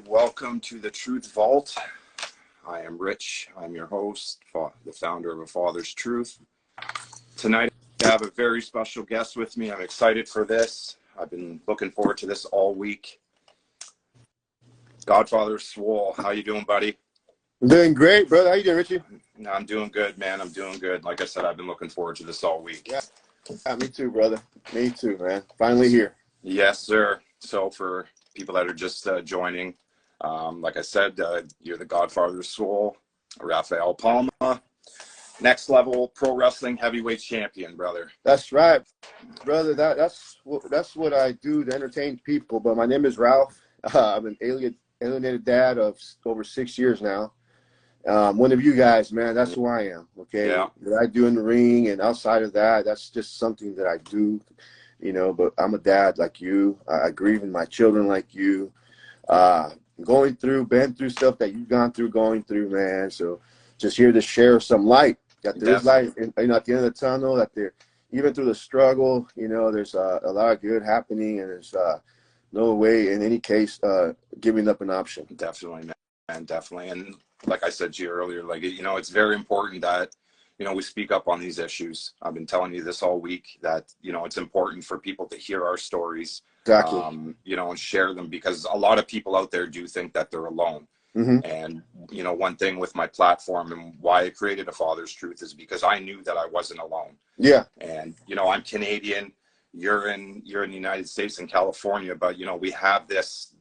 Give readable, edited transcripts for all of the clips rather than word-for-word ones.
Welcome to the Truth Vault. I am Rich. I'm your host, the founder of A Father's Truth. Tonight, I have a very special guest with me. I'm excited for this. I've been looking forward to this all week. Godfather of Swole. How you doing, buddy? I'm doing great, brother. How you doing, Richie? No, I'm doing good, man. I'm doing good. Like I said, I've been looking forward to this all week. Yeah, me too, brother. Me too, man. Finally here. Yes, sir. So for people that are just joining, like I said, you're the Godfather of Swole, Raphael Palma, next level pro wrestling heavyweight champion, brother. That's right, brother. That's what I do to entertain people. But my name is Ralph. I'm an alienated dad of over 6 years now. One of you guys, man. That's who I am. Okay. Yeah. What I do in the ring and outside of that, that's just something that I do. You know, but I'm a dad like you. I grieve in my children like you. Been through stuff that you've gone through, man. So just here to share some light. That there is light, at the end of the tunnel. That there, even through the struggle, there's a lot of good happening, and there's no way in any case giving up an option. Definitely, man. Definitely. And like I said to you earlier, it's very important that we speak up on these issues. I've been telling you this all week that, it's important for people to hear our stories, Exactly. And share them, because a lot of people out there do think that they're alone. Mm-hmm. And, one thing with my platform and why I created A Father's Truth is because I knew that I wasn't alone. Yeah. And, I'm Canadian, you're in the United States and California, but, we have this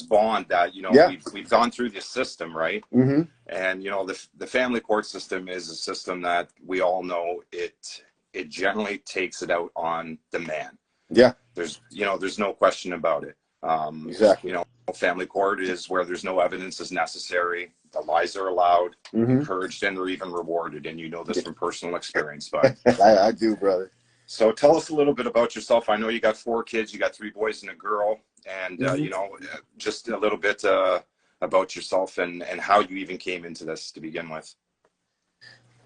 bond that, we've gone through this system, right? Mm-hmm. And, the family court system is a system that we all know it generally takes it out on the man. Yeah. There's no question about it. Exactly. Family court is where there's no evidence is necessary. The lies are allowed, encouraged, and they're even rewarded. And you know this from personal experience, but I do, brother. So tell us a little bit about yourself. I know you got 4 kids, you got 3 boys and a girl, and just a little bit about yourself and how you even came into this to begin with.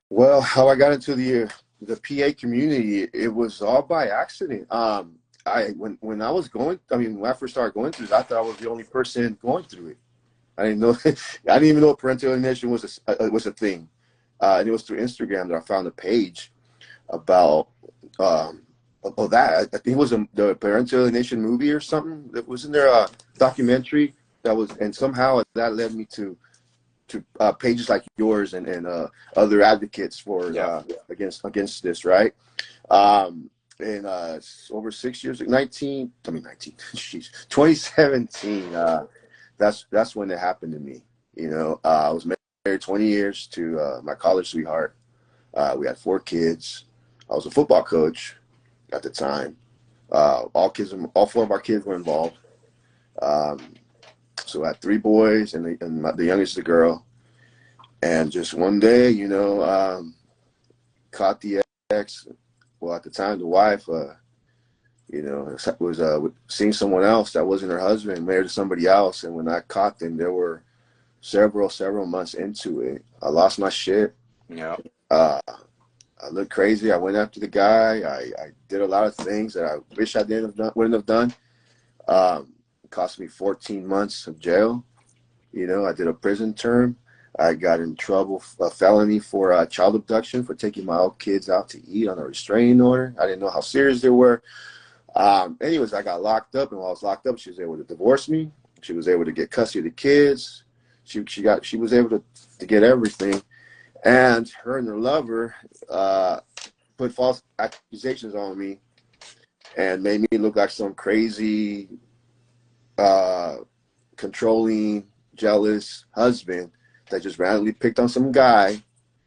Well, how I got into the PA community, it was all by accident. When I first started going through it, I thought I was the only person going through it. I didn't know. I didn't even know parental alienation was a thing. And it was through Instagram that I found a page about that. I think it was the Parental Alienation movie or something. Wasn't there a documentary that was, and somehow that led me to pages like yours and other advocates for against this, right? And over 6 years, 2017. That's when it happened to me. I was married 20 years to my college sweetheart. We had 4 kids. I was a football coach at the time. All 4 of our kids were involved. So I had 3 boys and the youngest is a girl. And just one day, caught the ex. Well, at the time, the wife, was seeing someone else that wasn't her husband, married to somebody else. And when I caught them, there were several months into it. I lost my shit. Yeah. I looked crazy. I went after the guy. I did a lot of things that I wish I wouldn't have done. It cost me 14 months of jail. I did a prison term. I got in trouble, a felony for child abduction, for taking my old kids out to eat on a restraining order. I didn't know how serious they were. Anyways, I got locked up, and while I was locked up, she was able to divorce me. She was able to get custody of the kids. She was able to get everything. And her and her lover put false accusations on me and made me look like some crazy, controlling, jealous husband that just randomly picked on some guy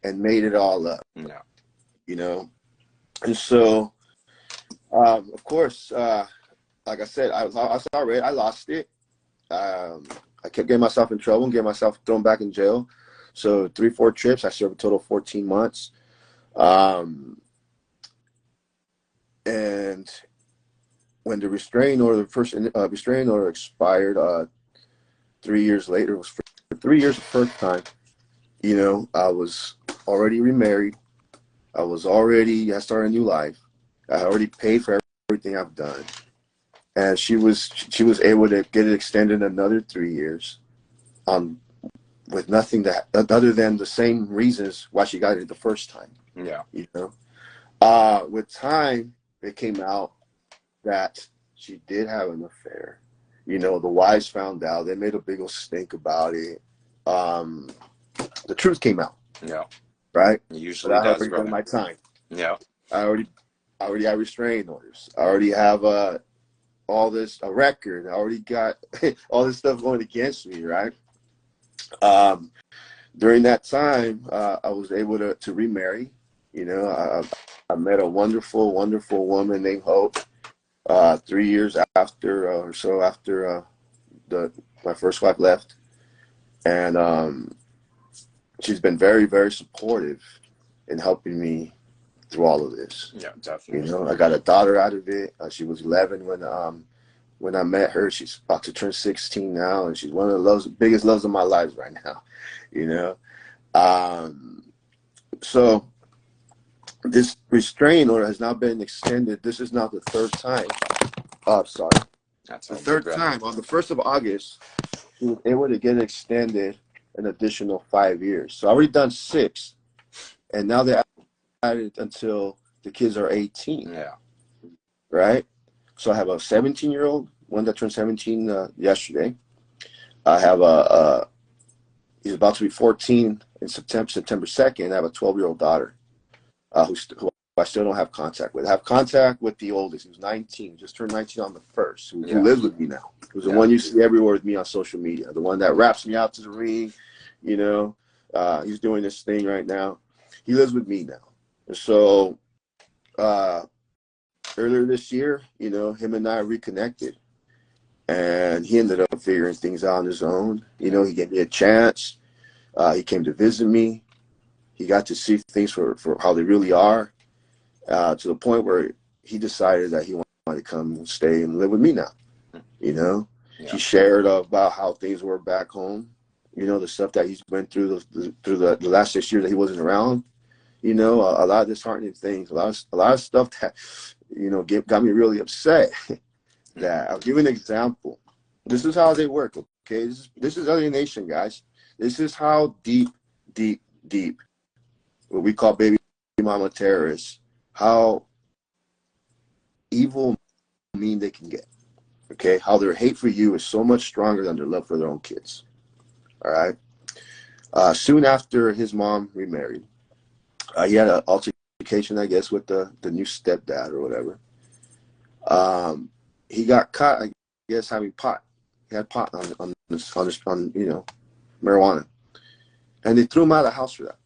and made it all up. Yeah. And so, of course, like I said, I lost it. I kept getting myself in trouble and getting myself thrown back in jail. So 3-4 trips. I served a total of 14 months. And when the restraining order, the first restraining order expired 3 years later, it was for 3 years the first time. I was already remarried. I started a new life. I already paid for everything I've done. And she was able to get it extended another 3 years. on with nothing that other than the same reasons why she got it the first time. Yeah. You know, with time, it came out that she did have an affair. You know, the wives found out. They made a big old stink about it. The truth came out. Yeah. Right. It usually but I does, already brother. done my time. Yeah. I already have restraining orders. I already have all this a record. I already got all this stuff going against me. Right. During that time, I was able to remarry. You know, I met a wonderful, wonderful woman named Hope. 3 years after or so after my first wife left, and she's been very, very supportive in helping me through all of this. Yeah, definitely. You know, I got a daughter out of it. She was 11 when I met her. She's about to turn 16 now, and she's one of the biggest loves of my life right now. You know, so this restraining order has now been extended. This is now the third time. Oh, sorry. That's the third time. On the 1st of August, she was able to get extended an additional 5 years. So I already done 6, and now they added until the kids are 18. Yeah. Right? So I have a 17-year-old, one that turned 17 yesterday. I have he's about to be 14 in September 2nd. I have a 12-year-old daughter who I still don't have contact with. I have contact with the oldest, who's 19, just turned 19 on the 1st, who lives with me now. Who's the one you see everywhere with me on social media, the one that raps me out to the ring. You know, he's doing this thing right now. He lives with me now. And so earlier this year, you know, him and I reconnected, and he ended up figuring things out on his own. You know, he gave me a chance. He came to visit me. He got to see things for how they really are. To the point where he decided that he wanted to come and stay and live with me now. You know, he shared about how things were back home. You know, the stuff that he's went through the last 6 years that he wasn't around. You know, a lot of disheartening things, a lot of stuff that, you know, got me really upset. That I'll give you an example. This is how they work. Okay, this is alienation, guys. This is how deep what we call baby mama terrorists, how evil, mean they can get. Okay, how their hate for you is so much stronger than their love for their own kids. All right. Soon after his mom remarried, he had an altercation, I guess, with the new stepdad or whatever. He got caught, I guess, having pot. He had pot on you know, marijuana, and they threw him out of the house for that.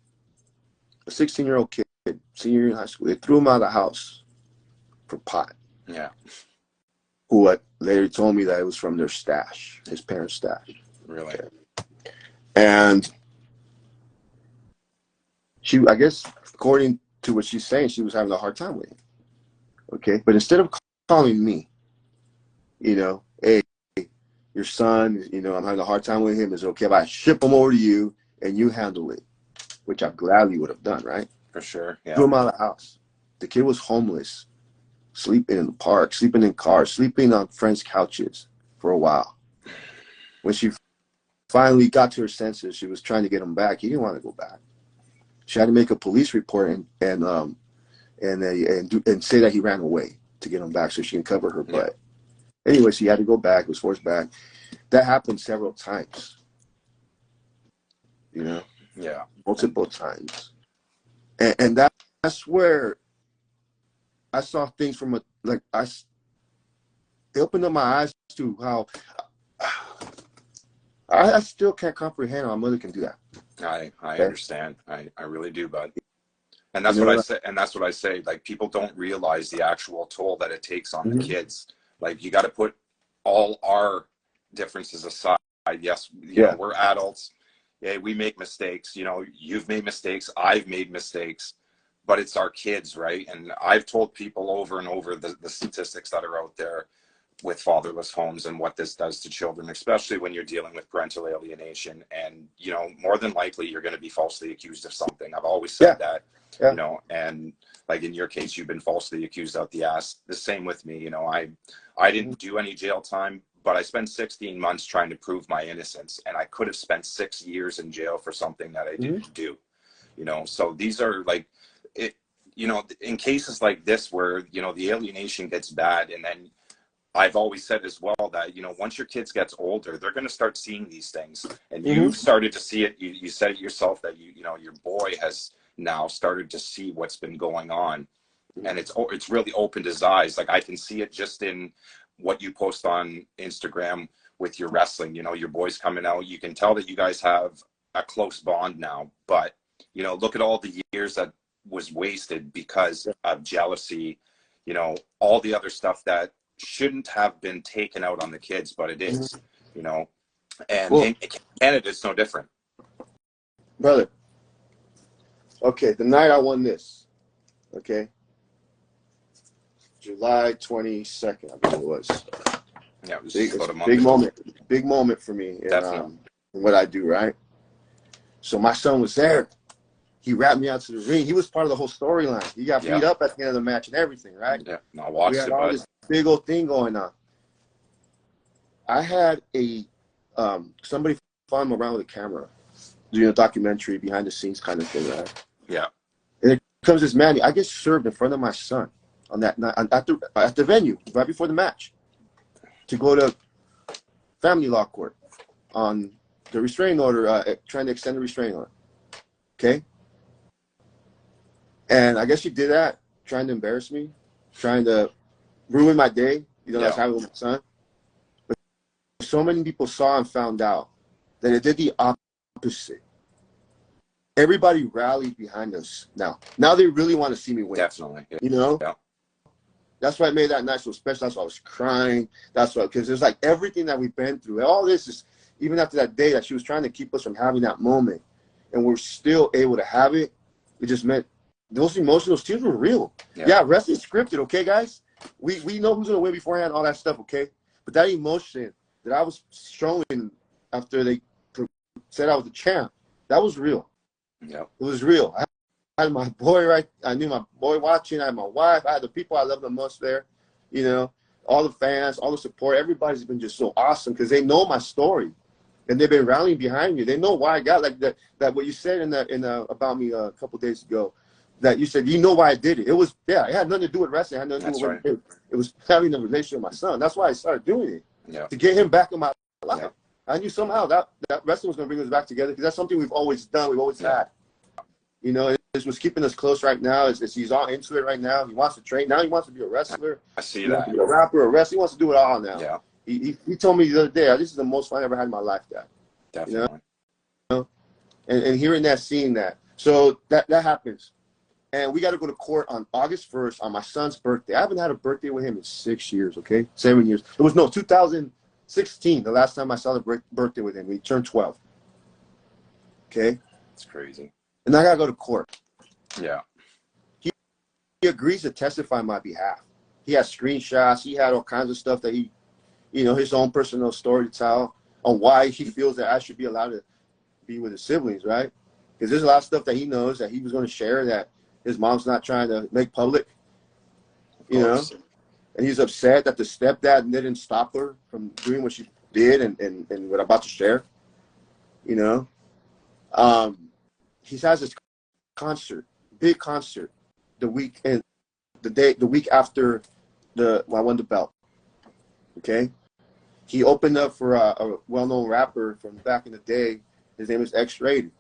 A 16-year-old kid, senior year in high school, they threw him out of the house for pot. Yeah. Who later told me that it was from their stash, his parents' stash. Really? Okay. And she, I guess, according to what she's saying, she was having a hard time with him. Okay. But instead of calling me, you know, hey, your son, you know, I'm having a hard time with him. Is it okay if I ship him over to you and you handle it? Which I gladly would have done, right? For sure. Yeah. Threw him out of the house. The kid was homeless, sleeping in the park, sleeping in cars, sleeping on friends' couches for a while. When she finally got to her senses, she was trying to get him back. He didn't want to go back. She had to make a police report and say that he ran away to get him back so she can cover her butt. Anyway, she had to go back, was forced back. That happened several times. You know? Yeah. Multiple times. And that's where I saw things from it opened up my eyes to how I still can't comprehend how a mother can do that. I understand. I really do, bud. And that's what I say. And that's what I say. Like, people don't realize the actual toll that it takes on the kids. Like, you got to put all our differences aside. Yes, you know, we're adults. Yeah, we make mistakes. You know, you've made mistakes. I've made mistakes. But it's our kids, right? And I've told people over and over the statistics that are out there with fatherless homes and what this does to children, especially when you're dealing with parental alienation. And, you know, more than likely you're going to be falsely accused of something. I've always said that, you know, and like in your case, you've been falsely accused out the ass. The same with me. You know, I didn't do any jail time, but I spent 16 months trying to prove my innocence, and I could have spent 6 years in jail for something that I didn't do, you know? So these are like, it, you know, in cases like this where, you know, the alienation gets bad, and then I've always said as well that, you know, once your kids gets older, they're going to start seeing these things, and you've started to see it. You said it yourself that you know, your boy has now started to see what's been going on, and it's really opened his eyes. Like I can see it just in what you post on Instagram with your wrestling. You know, your boy's coming out. You can tell that you guys have a close bond now, but you know, look at all the years that was wasted because of jealousy, you know, all the other stuff that shouldn't have been taken out on the kids, but it is, you know. And in Canada, it's no different. Brother, okay, the night I won this, okay, July 22nd, I believe it was. Yeah, it was big moment for me in what I do, right? So my son was there. He wrapped me out to the ring. He was part of the whole storyline. He got beat up at the end of the match and everything, right? Yeah, no, I watched we had all this big old thing going on. I had somebody follow him around with a camera, doing a documentary, behind the scenes kind of thing, right? Yeah. And it comes this man. I get served in front of my son on that night at the venue right before the match to go to family law court on the restraining order, trying to extend the restraining order. Okay. And I guess she did that, trying to embarrass me, trying to ruin my day, you know, I was having with my son. But so many people saw and found out that it did the opposite. Everybody rallied behind us now. Now they really want to see me win. Definitely. Yeah. You know? Yeah. That's why I made that night so special. That's why I was crying. That's why, because it's like everything that we've been through. All this is, even after that day that she was trying to keep us from having that moment, and we're still able to have it, it just meant those emotions, those tears were real. Yeah, wrestling's scripted, okay, guys? We know who's gonna win beforehand, all that stuff, okay? But that emotion that I was showing after they said I was the champ, that was real. Yeah, it was real. I had my boy I knew my boy watching. I had my wife. I had the people I love the most there. You know, all the fans, all the support. Everybody's been just so awesome because they know my story, and they've been rallying behind me. They know why I got like that. That what you said about me a couple days ago. That you said, you know why I did it. It was, it had nothing to do with wrestling. It had nothing to do with what it was having a relationship with my son. That's why I started doing it, to get him back in my life. Yeah. I knew somehow that wrestling was going to bring us back together because that's something we've always done. We've always had. You know, it's what's keeping us close right now. He's all into it right now. He wants to train. Now he wants to be a wrestler. I see he that. Wants to be a rapper, a wrestler. He wants to do it all now. Yeah. He told me the other day, this is the most fun I ever had in my life, Dad. Definitely. You know? And hearing that, seeing that. So that happens. And we got to go to court on August 1st on my son's birthday. I haven't had a birthday with him in 6 years, okay? 7 years. It was, 2016, the last time I saw the birthday with him. He turned 12. Okay? It's crazy. And I got to go to court. Yeah. He agrees to testify on my behalf. He has screenshots. He had all kinds of stuff that he, his own personal story to tell on why he feels that I should be allowed to be with his siblings, right? Because there's a lot of stuff that he knows that he was going to share that his mom's not trying to make public, and he's upset that the stepdad didn't stop her from doing what she did and what I'm about to share, He has this big concert, the week after I won the belt, okay? He opened up for a well-known rapper from back in the day. His name is X-Rated.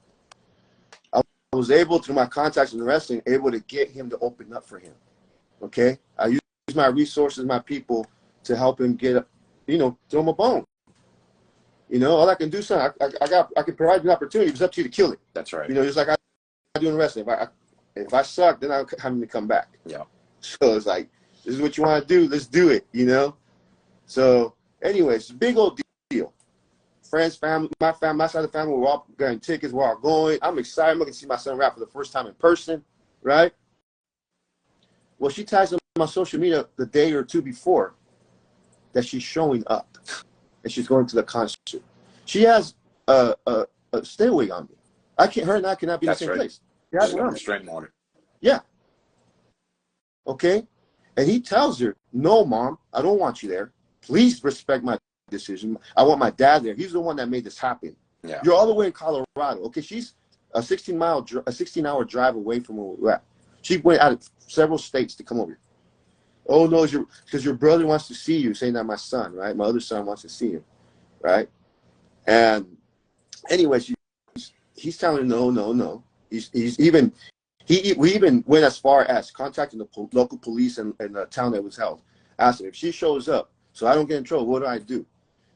I was able, through my contacts in wrestling, able to get him to open up for him. Okay? I use my resources, my people, to help him get, throw him a bone. All I can do, son, I can provide you an opportunity. It's up to you to kill it. That's right. Just like I do in wrestling. If I suck, then I'll have him to come back. Yeah. So it's like, this is what you want to do. Let's do it, So, anyways, big old deal. Friends, family, my side of the family, we're all getting tickets, we're all going. I'm excited. I'm looking to see my son rap for the first time in person, right? Well, she tags on my social media the day or two before that she's showing up and she's going to the concert. She has a stay away on me. Her and I cannot be in the same place. She has one. Restraining order. Yeah. Okay? And he tells her, no, Mom, I don't want you there. Please respect my decision. I want my dad there. He's the one that made this happen. Yeah. You're all the way in Colorado. Okay, she's a 16-hour drive away from where we're at. She went out of several states to come over here. Oh no, because your brother wants to see you, saying that my son, right? My other son wants to see him, right? And anyway, he's telling her no. We even went as far as contacting the local police in the town that was held. Asked him, if she shows up, so I don't get in trouble, what do I do?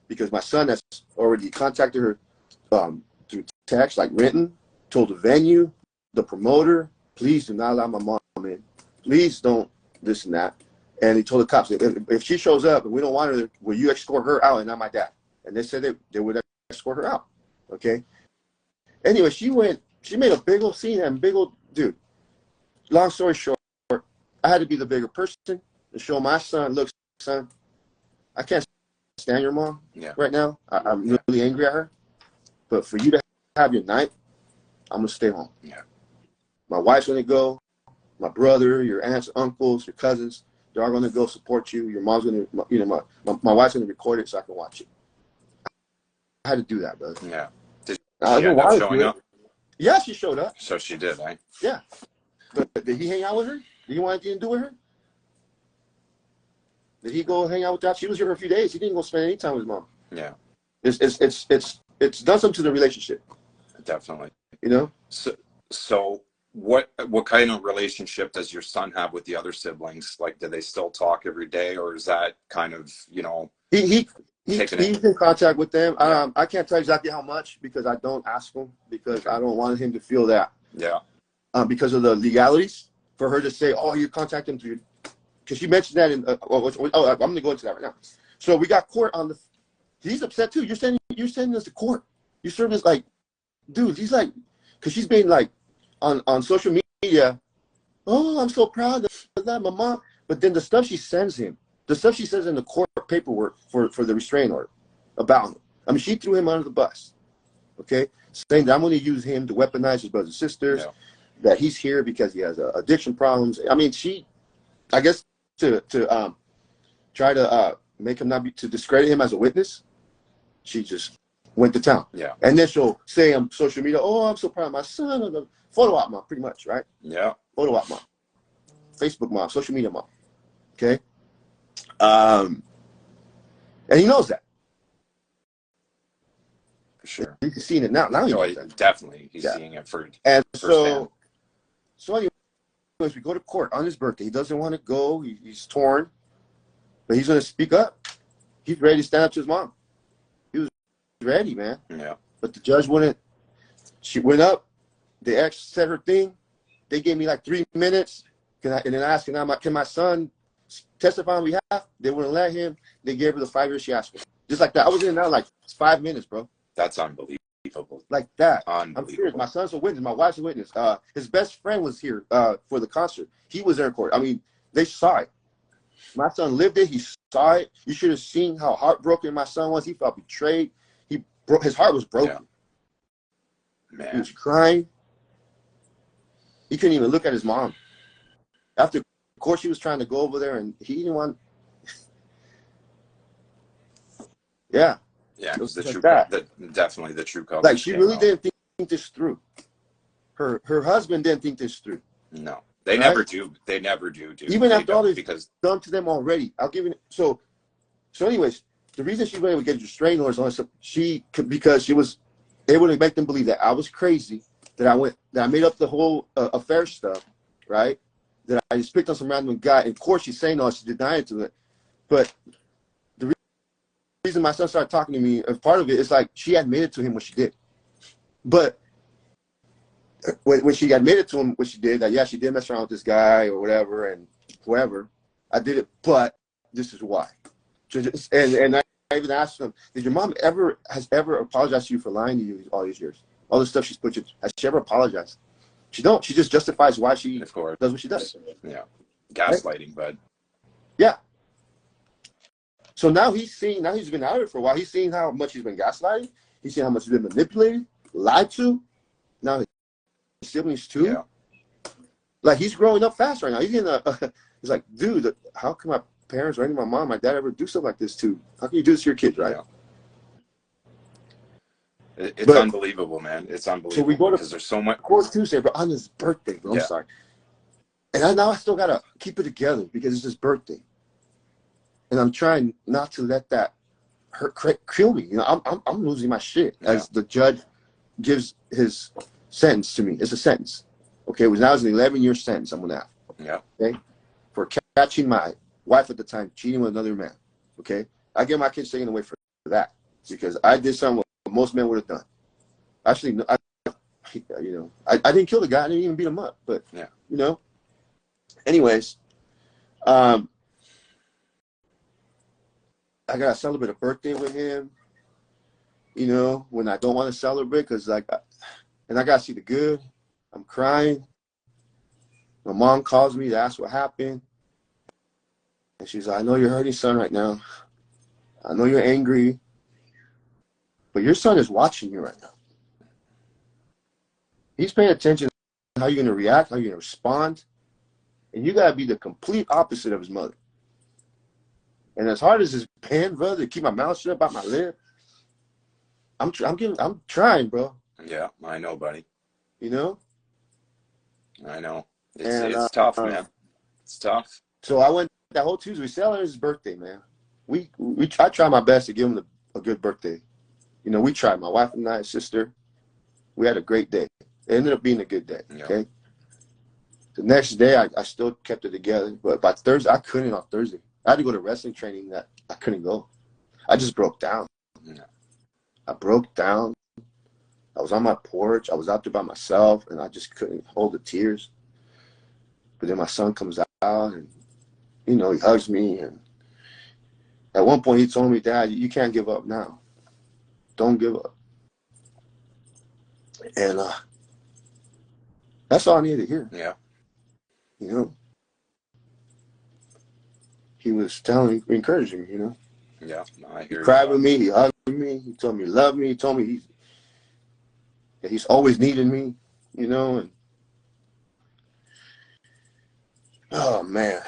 Because my son has already contacted her through text, like written, told the venue, the promoter, please do not allow my mom in. Please don't this and that. And he told the cops, if she shows up and we don't want her, will you escort her out and not my dad? And they said they would escort her out. Okay. Anyway, she made a big old scene and big old dude. Long story short, I had to be the bigger person to show my son, look, son, I can't stand your mom right now. I'm really angry at her. But for you to have your night, I'm going to stay home. Yeah. My wife's going to go. My brother, your aunts, uncles, your cousins, they're all going to go support you. Your mom's going to, my wife's going to record it so I can watch it. I had to do that, brother. Yeah. Did she end up showing up? Yeah, she showed up. So she did, right? Yeah. But did he hang out with her? Did he want anything to do with her? Did he go hang out with that? She was here for a few days. He didn't go spend any time with his mom. Yeah. It's done something to the relationship. Definitely. You know? So what kind of relationship does your son have with the other siblings? Like, do they still talk every day, or is that kind of, he's in contact with them. Yeah. I can't tell you exactly how much because I don't ask him because I don't want him to feel that. Yeah. Because of the legalities, for her to say, "Oh, you contact him through," because she mentioned that in. I'm going to go into that right now. So we got court on the. He's upset too. You're sending us to court. You serve us like, dude. He's like, because she's been like, on social media. Oh, I'm so proud of that, my mom. But then the stuff she sends him, the stuff she says in the court paperwork for the restraining order about him. I mean, she threw him under the bus. Okay, saying that I'm going to use him to weaponize his brothers and sisters. Yeah. That he's here because he has addiction problems. I mean, I guess to try to make him not be, to discredit him as a witness, she just went to town. Yeah. And then she'll say on social media, "Oh, I'm so proud of my son." Or the photo op mom, pretty much, right? Yeah. Photo op mom, Facebook mom, social media mom. Okay. And he knows that. For sure. He's seeing it now. Now he knows that. Definitely, he's seeing it for. And so anyways, we go to court on his birthday. He doesn't want to go. He's torn, but he's going to speak up. He's ready to stand up to his mom. He was ready, man. Yeah. But the judge wouldn't. She went up. The ex said her thing. They gave me like 3 minutes. And then I asked, can my son testify on behalf? They wouldn't let him. They gave her the 5 years she asked for. Just like that. I was in there like 5 minutes, bro. That's unbelievable. Like that. I'm serious. My son's a witness. My wife's a witness. His best friend was here for the concert. He was there in court. I mean, they saw it. My son lived it. He saw it. You should have seen how heartbroken my son was. He felt betrayed. His heart was broken. Yeah. Man. He was crying. He couldn't even look at his mom. After court, she was trying to go over there, and he didn't want. Yeah. Yeah, it was the like true, definitely the true color. Like, she really didn't think this through. Her husband didn't think this through. No, they never do. They never do. Even after all this done to them already. I'll give you. So anyways, the reason she went to get restraining orders on because she was able to make them believe that I was crazy, that I made up the whole affair stuff, right? That I just picked on some random guy. And of course, she's saying no, she denied it to it, but. The reason my son started talking to me, as part of it, is like she admitted to him what she did. But when she admitted to him what she did, that she did mess around with this guy or whatever and whoever, I did it, but this is why. And I even asked him, did your mom ever apologized to you for lying to you all these years? All the stuff she's put you, has she ever apologized? She don't. She just justifies why she does what she does. Yeah. Gaslighting, bud. Yeah. So now he's been out of it for a while. He's seen how much he's been gaslighting. He's seen how much he's been manipulated, lied to. Now his siblings too. Yeah. Like, he's growing up fast right now. He's in he's like, dude, how come my parents or any of my mom, my dad ever do stuff like this to. How can you do this to your kids, right? Yeah. It's but, unbelievable, man. It's unbelievable. So we go to because there's so much. Court Tuesday, bro, on his birthday, bro. I'm sorry. And now I still got to keep it together because it's his birthday. And I'm trying not to let that kill me. You know, I'm losing my shit as the judge gives his sentence to me. It's a sentence. Okay, now it's an 11-year sentence I'm going to have. Yeah. Okay, for catching my wife at the time cheating with another man. Okay, I get my kids taken away for that because I did something what most men would have done. Actually, I didn't kill the guy. I didn't even beat him up. But you know, anyways, I gotta celebrate a birthday with him. You know, when I don't want to celebrate, because and I gotta see the good. I'm crying. My mom calls me to ask what happened, and she's like, "I know you're hurting, son, right now. I know you're angry, but your son is watching you right now. He's paying attention to how you're gonna react, how you're gonna respond, and you gotta be the complete opposite of his mother." And as hard as it's been, brother, to keep my mouth shut about my lip, I'm trying, bro. Yeah, I know, buddy. You know? I know. It's tough, man. It's tough. So I went that whole Tuesday. We celebrated his birthday, man. I tried my best to give him a good birthday. You know, we tried. My wife and I, his sister. We had a great day. It ended up being a good day. Yeah. Okay. The next day, I still kept it together, but by Thursday, I couldn't on Thursday. I had to go to wrestling training that I couldn't go. I just broke down. Yeah. I broke down. I was on my porch. I was out there by myself, and I just couldn't hold the tears. But then my son comes out, and, you know, he hugs me. And at one point, he told me, "Dad, you can't give up now. Don't give up." And that's all I needed to hear. Yeah. You know? He was encouraging me, you know? Yeah, no, I hear you. He cried with me. He hugged me. He told me he loved me. He told me he's always needed me, you know? And oh, man.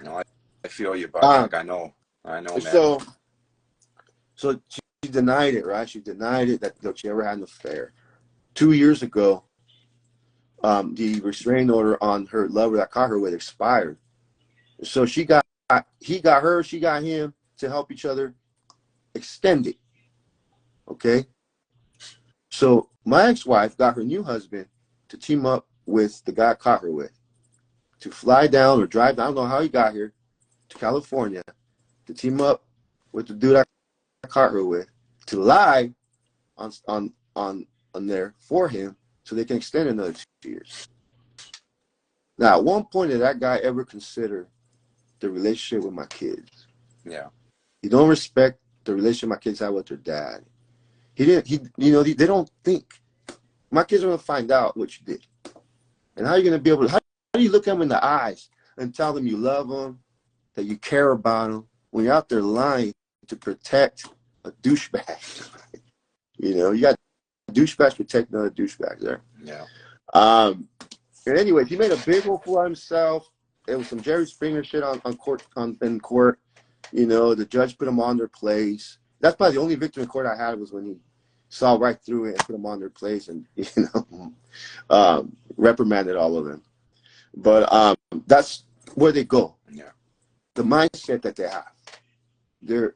No, I feel you, buddy. I know, man. So she denied it, right? She denied it that she ever had an affair. 2 years ago, the restraining order on her lover that caught her with expired. So he got her, she got him to help each other extend it. Okay? So my ex-wife got her new husband to team up with the guy I caught her with to fly down or drive down, I don't know how he got here, to California to team up with the dude I caught her with to lie on there for him so they can extend another 2 years. Now, at one point, did that guy ever consider the relationship with my kids? Yeah. He don't respect the relationship my kids have with their dad. They don't think. My kids are going to find out what you did. And how are you going to be able to, how do you look them in the eyes and tell them you love them, that you care about them, when you're out there lying to protect a douchebag? You know, you got douchebags protecting other douchebags there. Yeah. And anyway, he made a big old fool of himself. It was some Jerry Springer shit in court. You know, the judge put him on their place. That's probably the only victory in court I had was when he saw right through it and put them on their place and, you know, reprimanded all of them. But that's where they go. Yeah. The mindset that they have. This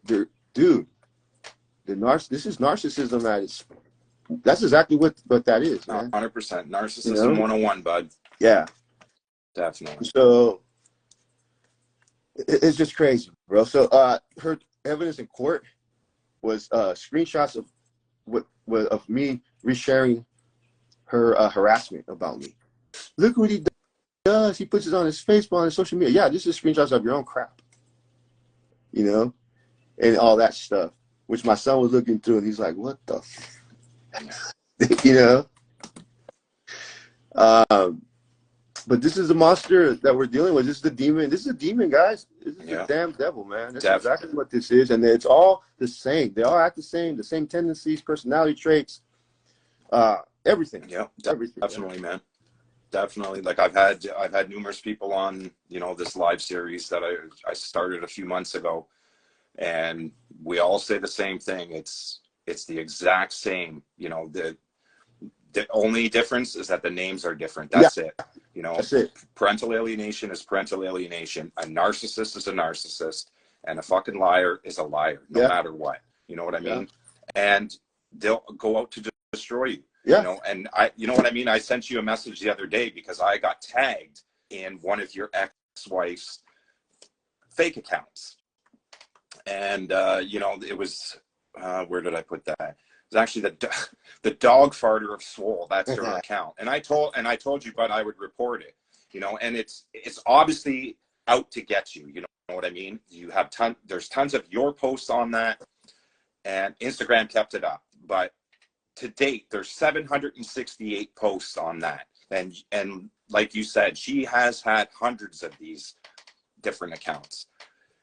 is narcissism that's exactly what that is, man. 100%. Narcissism 101, bud. Yeah. Definitely. So it's just crazy, bro. So her evidence in court was screenshots of me resharing her harassment about me. Look what he does. He puts it on his Facebook, on his social media. Yeah, this is screenshots of your own crap. You know? And all that stuff, which my son was looking through, and he's like, what the you know? But this is the monster that we're dealing with. This is the demon. This is a demon, guys. This is the damn devil, man. That's exactly what this is. And it's all the same. They all act the same tendencies, personality traits, everything. Yeah, everything. Definitely, man. definitely. Like I've had numerous people on, you know, this live series that I started a few months ago, and we all say the same thing. It's the exact same. You know, the only difference is that the names are different. Yeah, That's it. You know, that's it. parental alienation is parental alienation. A narcissist is a narcissist, and a fucking liar is a liar, no Yeah, matter what. You know what I yeah, mean? And they'll go out to destroy you. You yeah. know, and you know what I mean? I sent you a message the other day because I got tagged in one of your ex-wife's fake accounts. And, you know, it was, where did I put that? It was actually the Godfather of Swole. That's her account. And I told you, but I would report it, you know, and it's obviously out to get you. You know what I mean? You have there's tons of your posts on that, and Instagram kept it up. But to date, there's 768 posts on that. And like you said, she has had hundreds of these different accounts.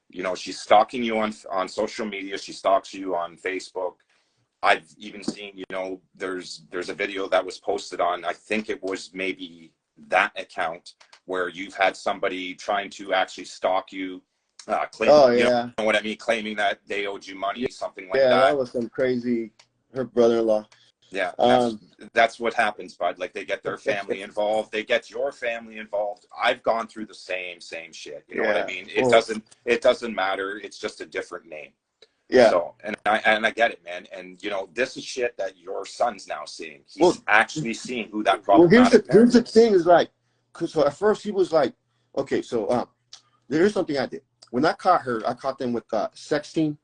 You know, she's stalking you on social media. She stalks you on Facebook. I've even seen, you know, there's a video that was posted on, I think it was maybe that account, where you've had somebody trying to actually stalk you, claim, Oh you yeah, know what I mean, claiming that they owed you money, something like yeah. That that. was some crazy. Her brother-in-law. Yeah, and that's what happens, bud. Like they get their family involved, they get your family involved. I've gone through the same shit. You know what I mean? It doesn't matter. It's just a different name. Yeah. So, and I get it, man. And you know, this is shit that your son's now seeing. He's Well, actually seeing who that well, problematic here's the parent is. thing is like, cause so at first he was like, okay, so there's something I did when I caught her. I caught them with sexting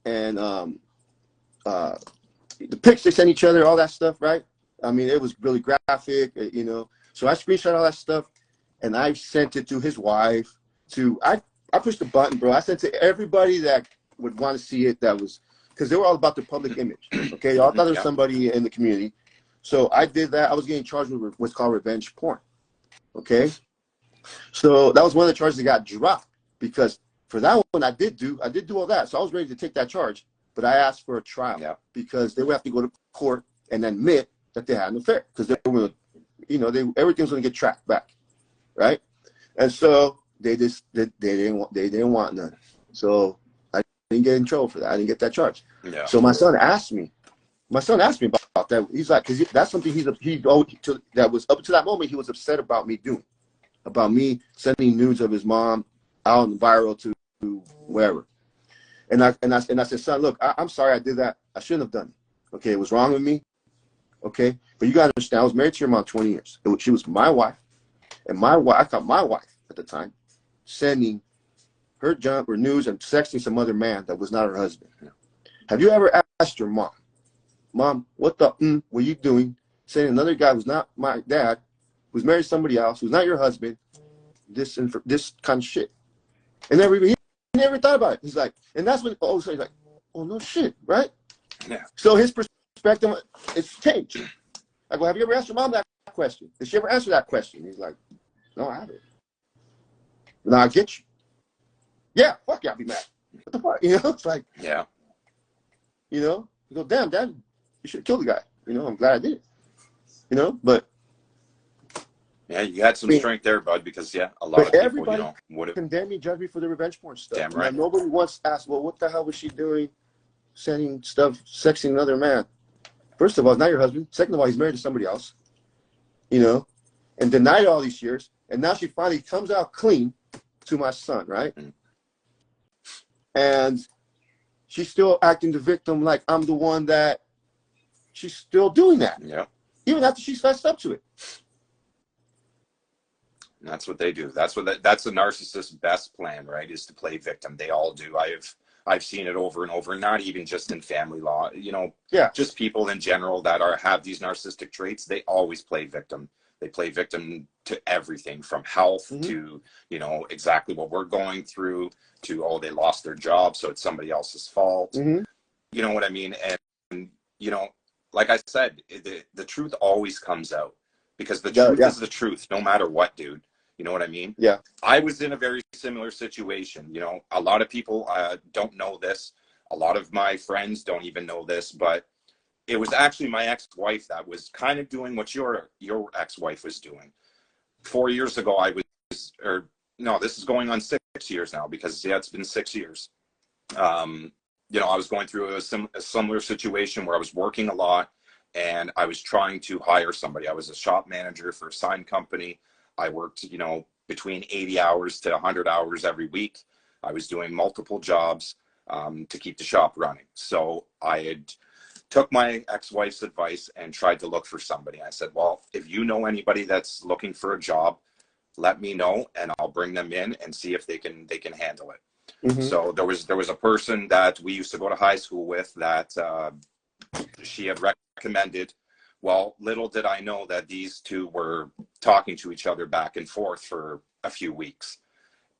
and the pics they sent each other, all that stuff, right? I mean, it was really graphic, you know. So I screenshot all that stuff, and I sent it to his wife. I pushed the button, bro. I sent it to everybody that would want to see it. That was because they were all about the public image. Okay, y'all thought there was somebody in the community, so I did that. I was getting charged with what's called revenge porn. Okay, so that was one of the charges that got dropped because for that one I did do all that. So I was ready to take that charge. But I asked for a trial because they would have to go to court and admit that they had an affair because they were, you know, everything was going to get tracked back, right? And so they didn't want none. So I didn't get in trouble for that. I didn't get that charge. Yeah. So my son asked me about that. He's like, because that's something that was up to that moment he was upset about me doing, about me sending nudes of his mom out viral to wherever. And I said, son, look, I'm sorry I did that. I shouldn't have done it. Okay, it was wrong with me. Okay, but you gotta understand, I was married to your mom 20 years. She was my wife, and I caught my wife at the time sending her junk or news and sexting some other man that was not her husband. Have you ever asked your mom, what the were you doing? Saying another guy who's not my dad, who's married to somebody else, who's not your husband, this kind of shit. And he never thought about it. He's like, and that's when all of a sudden he's like, oh no shit, right? Yeah. So his perspective, it's changed. I go, have you ever asked your mom that question? Did she ever answer that question? He's like, no, I haven't. Now I get you. Yeah, fuck yeah, I'll be mad. What the fuck? You know, it's like, yeah. You know, you go, damn, Dad, you should have killed the guy. You know, I'm glad I did it. You know, but yeah, you had some strength there, bud, because a lot of people, you know, would have condemned me, judged me for the revenge porn stuff. Damn right. Nobody once asked, well, what the hell was she doing, sending stuff, sexing another man? First of all, it's not your husband. Second of all, he's married to somebody else. You know, and denied all these years, and now she finally comes out clean to my son, right? Mm-hmm. And she's still acting the victim, like I'm the one that she's still doing that. Yeah. Even after she's fessed up to it. And that's what they do. That's a narcissist's best plan, right? Is to play victim. They all do. I've seen it over and over, not even just in family law, you know, just people in general that have these narcissistic traits. They always play victim. They play victim to everything from health to, you know, exactly what we're going through to, oh, they lost their job, so it's somebody else's fault. You know what I mean? And you know, like I said, the truth always comes out because the truth is the truth, no matter what, dude. You know what I mean? Yeah. I was in a very similar situation. You know, a lot of people don't know this. A lot of my friends don't even know this, but it was actually my ex-wife that was kind of doing what your ex-wife was doing. 4 years ago, I was, or no, this is going on 6 years now, because yeah, it's been 6 years. You know, I was going through a similar situation where I was working a lot and I was trying to hire somebody. I was a shop manager for a sign company. I worked, you know, between 80 hours to 100 hours every week. I was doing multiple jobs to keep the shop running. So I had took my ex-wife's advice and tried to look for somebody. I said, well, if you know anybody that's looking for a job, let me know and I'll bring them in and see if they can handle it. So there was a person that we used to go to high school with that she had recommended. Well, little did I know that these two were talking to each other back and forth for a few weeks.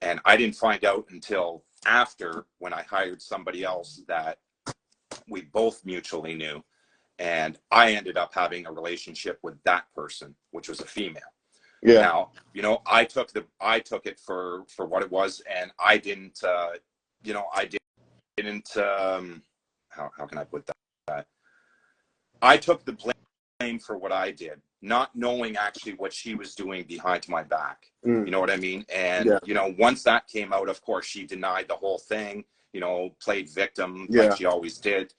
And I didn't find out until after, when I hired somebody else that we both mutually knew. And I ended up having a relationship with that person, which was a female. Yeah. Now, you know, I took it for what it was, and I didn't, you know, I didn't, how can I put that? I took the blame for what I did, not knowing actually what she was doing behind my back. You know what I mean? And, you know, once that came out, of course, she denied the whole thing, you know, played victim like she always did.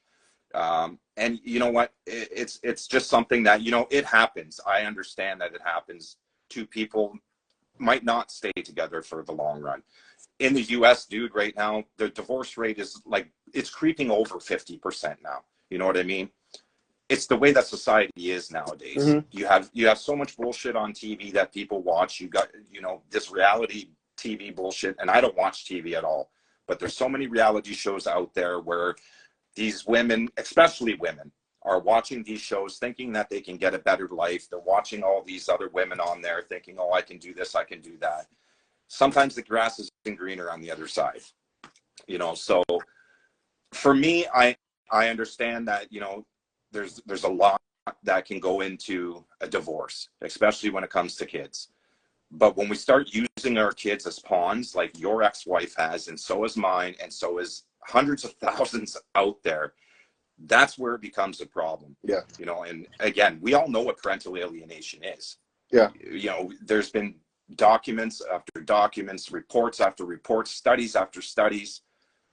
And you know what? It's just something that, you know, it happens. I understand that it happens. Two people might not stay together for the long run. In the US, dude, right now, the divorce rate is like, it's creeping over 50% now. You know what I mean? It's the way that society is nowadays. You have so much bullshit on TV that people watch. You got, you know, this reality TV bullshit, and I don't watch TV at all, but there's so many reality shows out there where these women, especially women, are watching these shows thinking that they can get a better life. They're watching all these other women on there thinking, oh, I can do this, I can do that. Sometimes the grass isn't greener on the other side, you know? So for me, I understand that, you know, there's a lot that can go into a divorce, especially when it comes to kids. But when we start using our kids as pawns, like your ex-wife has, and so is mine, and so is hundreds of thousands out there, that's where it becomes a problem. Yeah. You know, and again, we all know what parental alienation is. Yeah. You know, there's been documents after documents, reports after reports, studies after studies.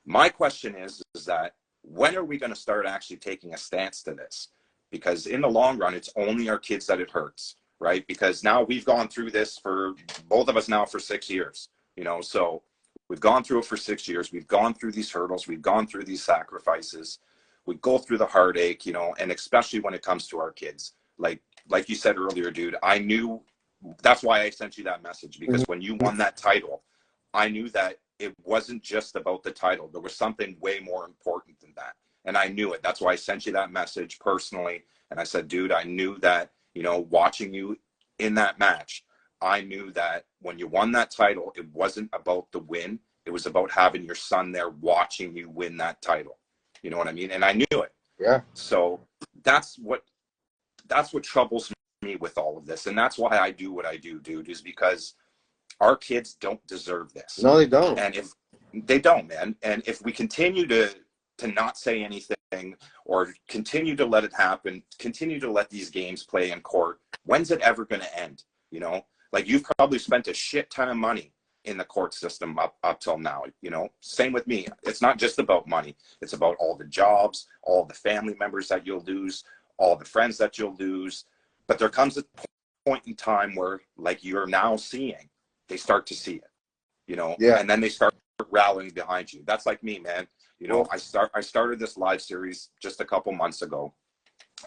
My question is that when are we going to start actually taking a stance to this? Because in the long run, it's only our kids that it hurts, right? Because now we've gone through this for both of us now for 6 years, you know, so we've gone through it for 6 years. We've gone through these hurdles. We've gone through these sacrifices. We go through the heartache, you know, and especially when it comes to our kids. Like you said earlier, dude, I knew, that's why I sent you that message, because when you won that title, I knew that it wasn't just about the title. There was something way more important than that. And I knew it. That's why I sent you that message personally. And I said, dude, I knew that, you know, watching you in that match, I knew that when you won that title, it wasn't about the win. It was about having your son there watching you win that title. You know what I mean? And I knew it. Yeah. So that's what troubles me with all of this. And that's why I do what I do, dude, is because our kids don't deserve this. No, they don't. And if they don't, man, and if we continue to not say anything or continue to let it happen, continue to let these games play in court, when's it ever going to end? You know, like you've probably spent a shit ton of money in the court system up till now, you know, same with me. It's not just about money. It's about all the jobs, all the family members that you'll lose, all the friends that you'll lose. But there comes a point in time where, like you're now seeing, they start to see it, you know, and then they start rallying behind you. That's like me, man. You know, I started this live series just a couple months ago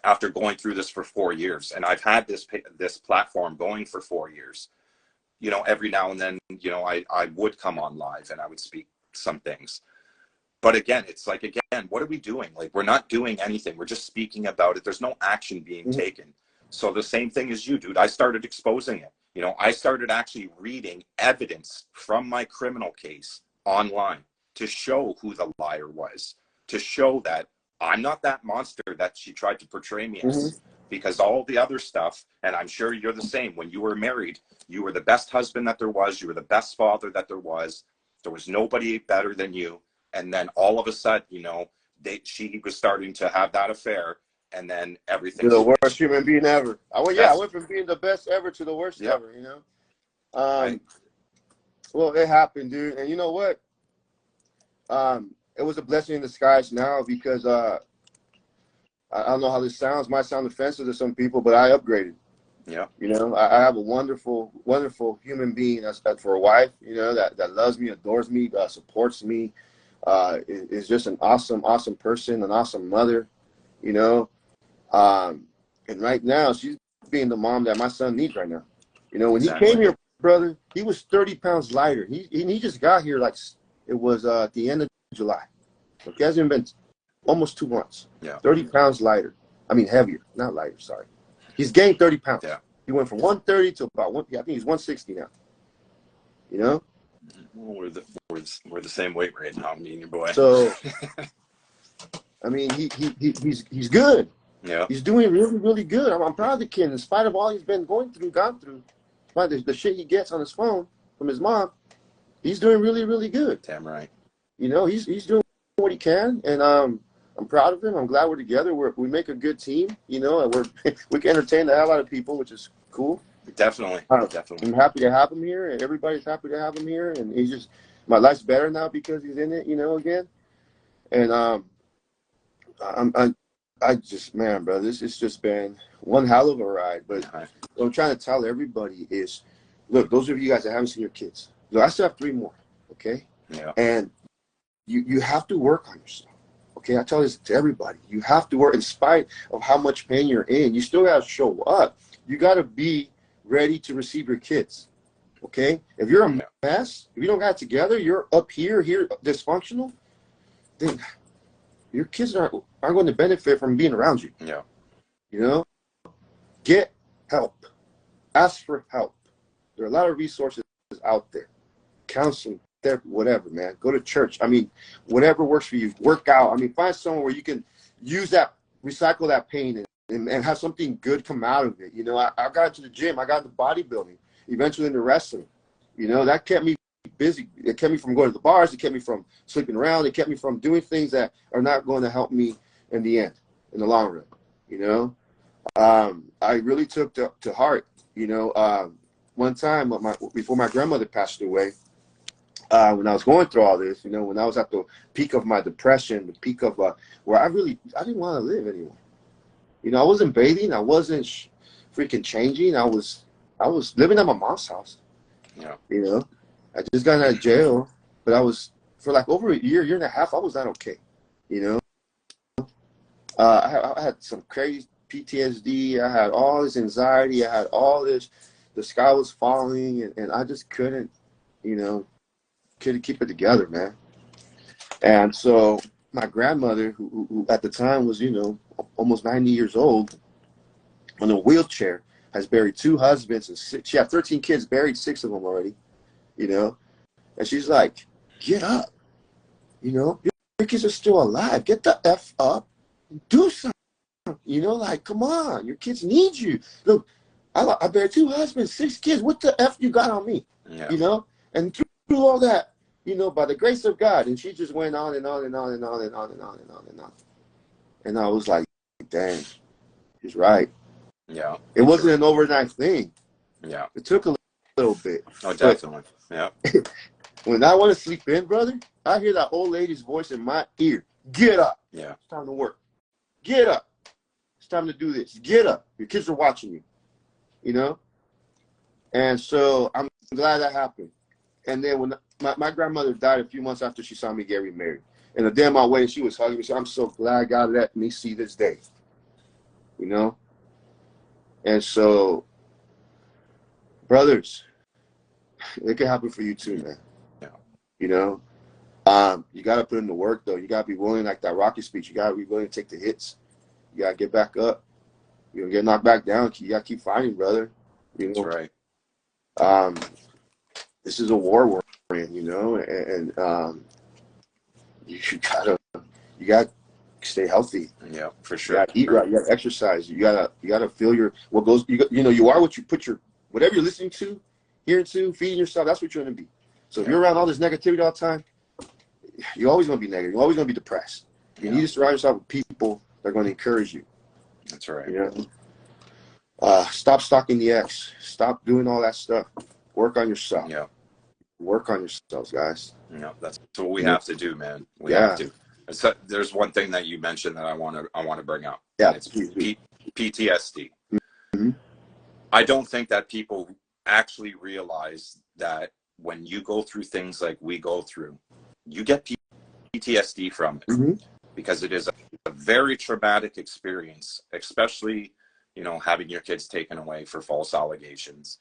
after going through this for 4 years. And I've had this platform going for 4 years. You know, every now and then, you know, I would come on live and I would speak some things. But again, it's like, again, what are we doing? Like, we're not doing anything. We're just speaking about it. There's no action being taken. So the same thing as you, dude. I started exposing it. You know, I started actually reading evidence from my criminal case online to show who the liar was, to show that I'm not that monster that she tried to portray me as. Because all the other stuff, and I'm sure you're the same, when you were married, you were the best husband that there was, you were the best father that there was nobody better than you. And then all of a sudden, you know, she was starting to have that affair, and then everything. You're the worst human being ever. I went from being the best ever to the worst ever, you know? Right. Well, it happened, dude. And you know what? It was a blessing in disguise now because I don't know how this sounds. Might sound offensive to some people, but I upgraded. Yeah. You know, I have a wonderful, wonderful human being that's for a wife, you know, that loves me, adores me, supports me, is just an awesome, awesome person, an awesome mother, you know. And right now, she's being the mom that my son needs right now. You know, when he came here, brother, he was 30 pounds lighter. He just got here like it was at the end of July. Okay, hasn't been almost 2 months. Yeah. 30 pounds lighter. I mean, heavier, not lighter, sorry. He's gained 30 pounds. Yeah. He went from 130 to about I think he's 160 now. You know? Well, we're the same weight right now, me and your boy. So, I mean, he's good. Yeah. He's doing really, really good. I'm proud of the kid. In spite of all he's been gone through, despite the shit he gets on his phone from his mom, he's doing really, really good. Damn right. You know, he's doing what he can, and I'm proud of him. I'm glad we're together. We make a good team, you know, and we can entertain the hell out of people, which is cool. Definitely. Definitely. I'm happy to have him here, and everybody's happy to have him here. And my life's better now because he's in it, you know, again. And I just, man, bro, it's just been one hell of a ride. But what I'm trying to tell everybody is, look, those of you guys that haven't seen your kids, look, I still have 3 more, okay? Yeah. And you have to work on yourself. Okay, I tell this to everybody. You have to work in spite of how much pain you're in. You still got to show up. You got to be ready to receive your kids. Okay? If you're a mess, if you don't got it together, you're up here dysfunctional, then your kids aren't going to benefit from being around you. Yeah. You know? Get help. Ask for help. There are a lot of resources out there. Counseling, therapy, whatever, man. Go to church. I mean, whatever works for you. Work out. I mean, find somewhere where you can use that, recycle that pain and have something good come out of it. You know, I got into the gym. I got into bodybuilding, eventually into wrestling. You know, that kept me busy. It kept me from going to the bars. It kept me from sleeping around. It kept me from doing things that are not going to help me in the end, in the long run. You know, I really took to heart, you know, one time before my grandmother passed away, when I was going through all this, you know, when I was at the peak of my depression, the peak of where I didn't want to live anymore. You know, I wasn't bathing. I wasn't freaking changing. I was living at my mom's house. Yeah. You know, I just got out of jail, but I was, for like over a year and a half, I was not okay. You know, I had some crazy PTSD. I had all this anxiety. I had all this, the sky was falling, and I just couldn't, you know, couldn't keep it together, man. And so my grandmother, who at the time was, you know, almost 90 years old, in a wheelchair, has buried 2 husbands and she had 13 kids, buried 6 of them already, you know. And she's like, get up, you know, your kids are still alive. Get the F up and do something, you know, like, come on, your kids need you. Look, I buried 2 husbands, 6 kids. What the F you got on me, you know? And through all that, you know, by the grace of God. And she just went on and on and on and on and on and on and on and on. And I was like, dang, she's right. Yeah. It wasn't an overnight thing. Yeah. It took a little bit. Oh, definitely. Yeah. When I want to sleep in, brother, I hear that old lady's voice in my ear. Get up. Yeah. It's time to work. Get up. It's time to do this. Get up. Your kids are watching you. You know? And so I'm glad that happened. And then when my grandmother died a few months after she saw me get remarried. And the day of my wedding, she was hugging me. So I'm so glad God let me see this day. You know? And so, brothers, it can happen for you too, man. Yeah. You know? You got to put in the work, though. You got to be willing, like that Rocky speech, you got to be willing to take the hits. You got to get back up. You're going to get knocked back down. You got to keep fighting, brother. You know? That's right. This is a war we're in, you know, and you got to stay healthy. Yeah, for sure. You got to eat right. You got to exercise. You got to feel what goes. You know, you are what you put whatever you're listening to, hearing to, feeding yourself. That's what you're going to be. So if you're around all this negativity all the time, you're always going to be negative. You're always going to be depressed. You need to surround yourself with people that are going to encourage you. That's right. You know, stop stalking the ex. Stop doing all that stuff. Work on yourself. Yeah. Work on yourselves, guys. Yeah. That's what we You know? have to do, man. We have Yeah. to. So there's one thing that you mentioned that I want to bring up, Yeah. and it's PTSD. Mm-hmm. I don't think that people actually realize that when you go through things like we go through, you get PTSD from it, Mm-hmm. because it is a very traumatic experience, especially, you know, having your kids taken away for false allegations,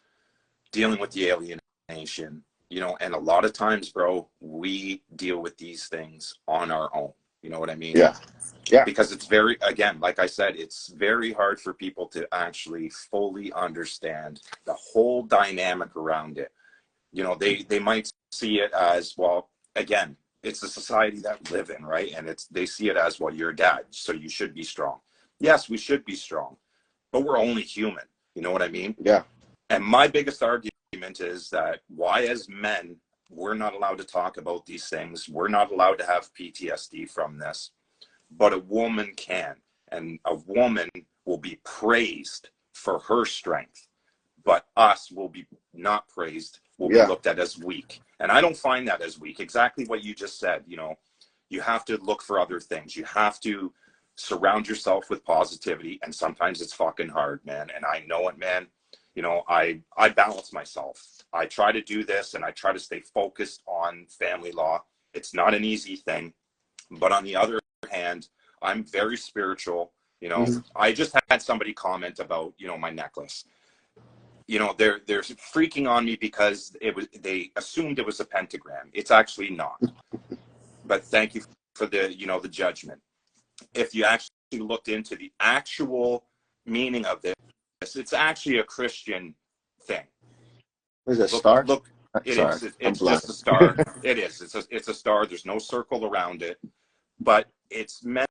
dealing with the alienation, you know, and a lot of times, bro, we deal with these things on our own. You know what I mean? Yeah. Yeah. Because it's very, again, like I said, it's very hard for people to actually fully understand the whole dynamic around it. You know, they might see it as, well, again, it's the society that we live in, right? And they see it as, well, you're a dad, so you should be strong. Yes, we should be strong, but we're only human. You know what I mean? Yeah. And my biggest argument is that why, as men, we're not allowed to talk about these things. We're not allowed to have PTSD from this, but a woman can. And a woman will be praised for her strength, but us will be not praised, will be Yeah. looked at as weak. And I don't find that as weak. Exactly what you just said. You know, you have to look for other things. You have to surround yourself with positivity. And sometimes it's fucking hard, man. And I know it, man. You know, I balance myself. I try to do this, and I try to stay focused on family law. It's not an easy thing, but on the other hand, I'm very spiritual. You know, Mm-hmm. I just had somebody comment about, you know, my necklace. You know, they're freaking on me because they assumed it was a pentagram. It's actually not. But thank you for the, you know, the judgment. If you actually looked into the actual meaning of this, it's actually a Christian thing. Is it a star? Look, it Sorry, is. I'm It's blind. just a star. It is. It's a star. There's no circle around it, but it's meant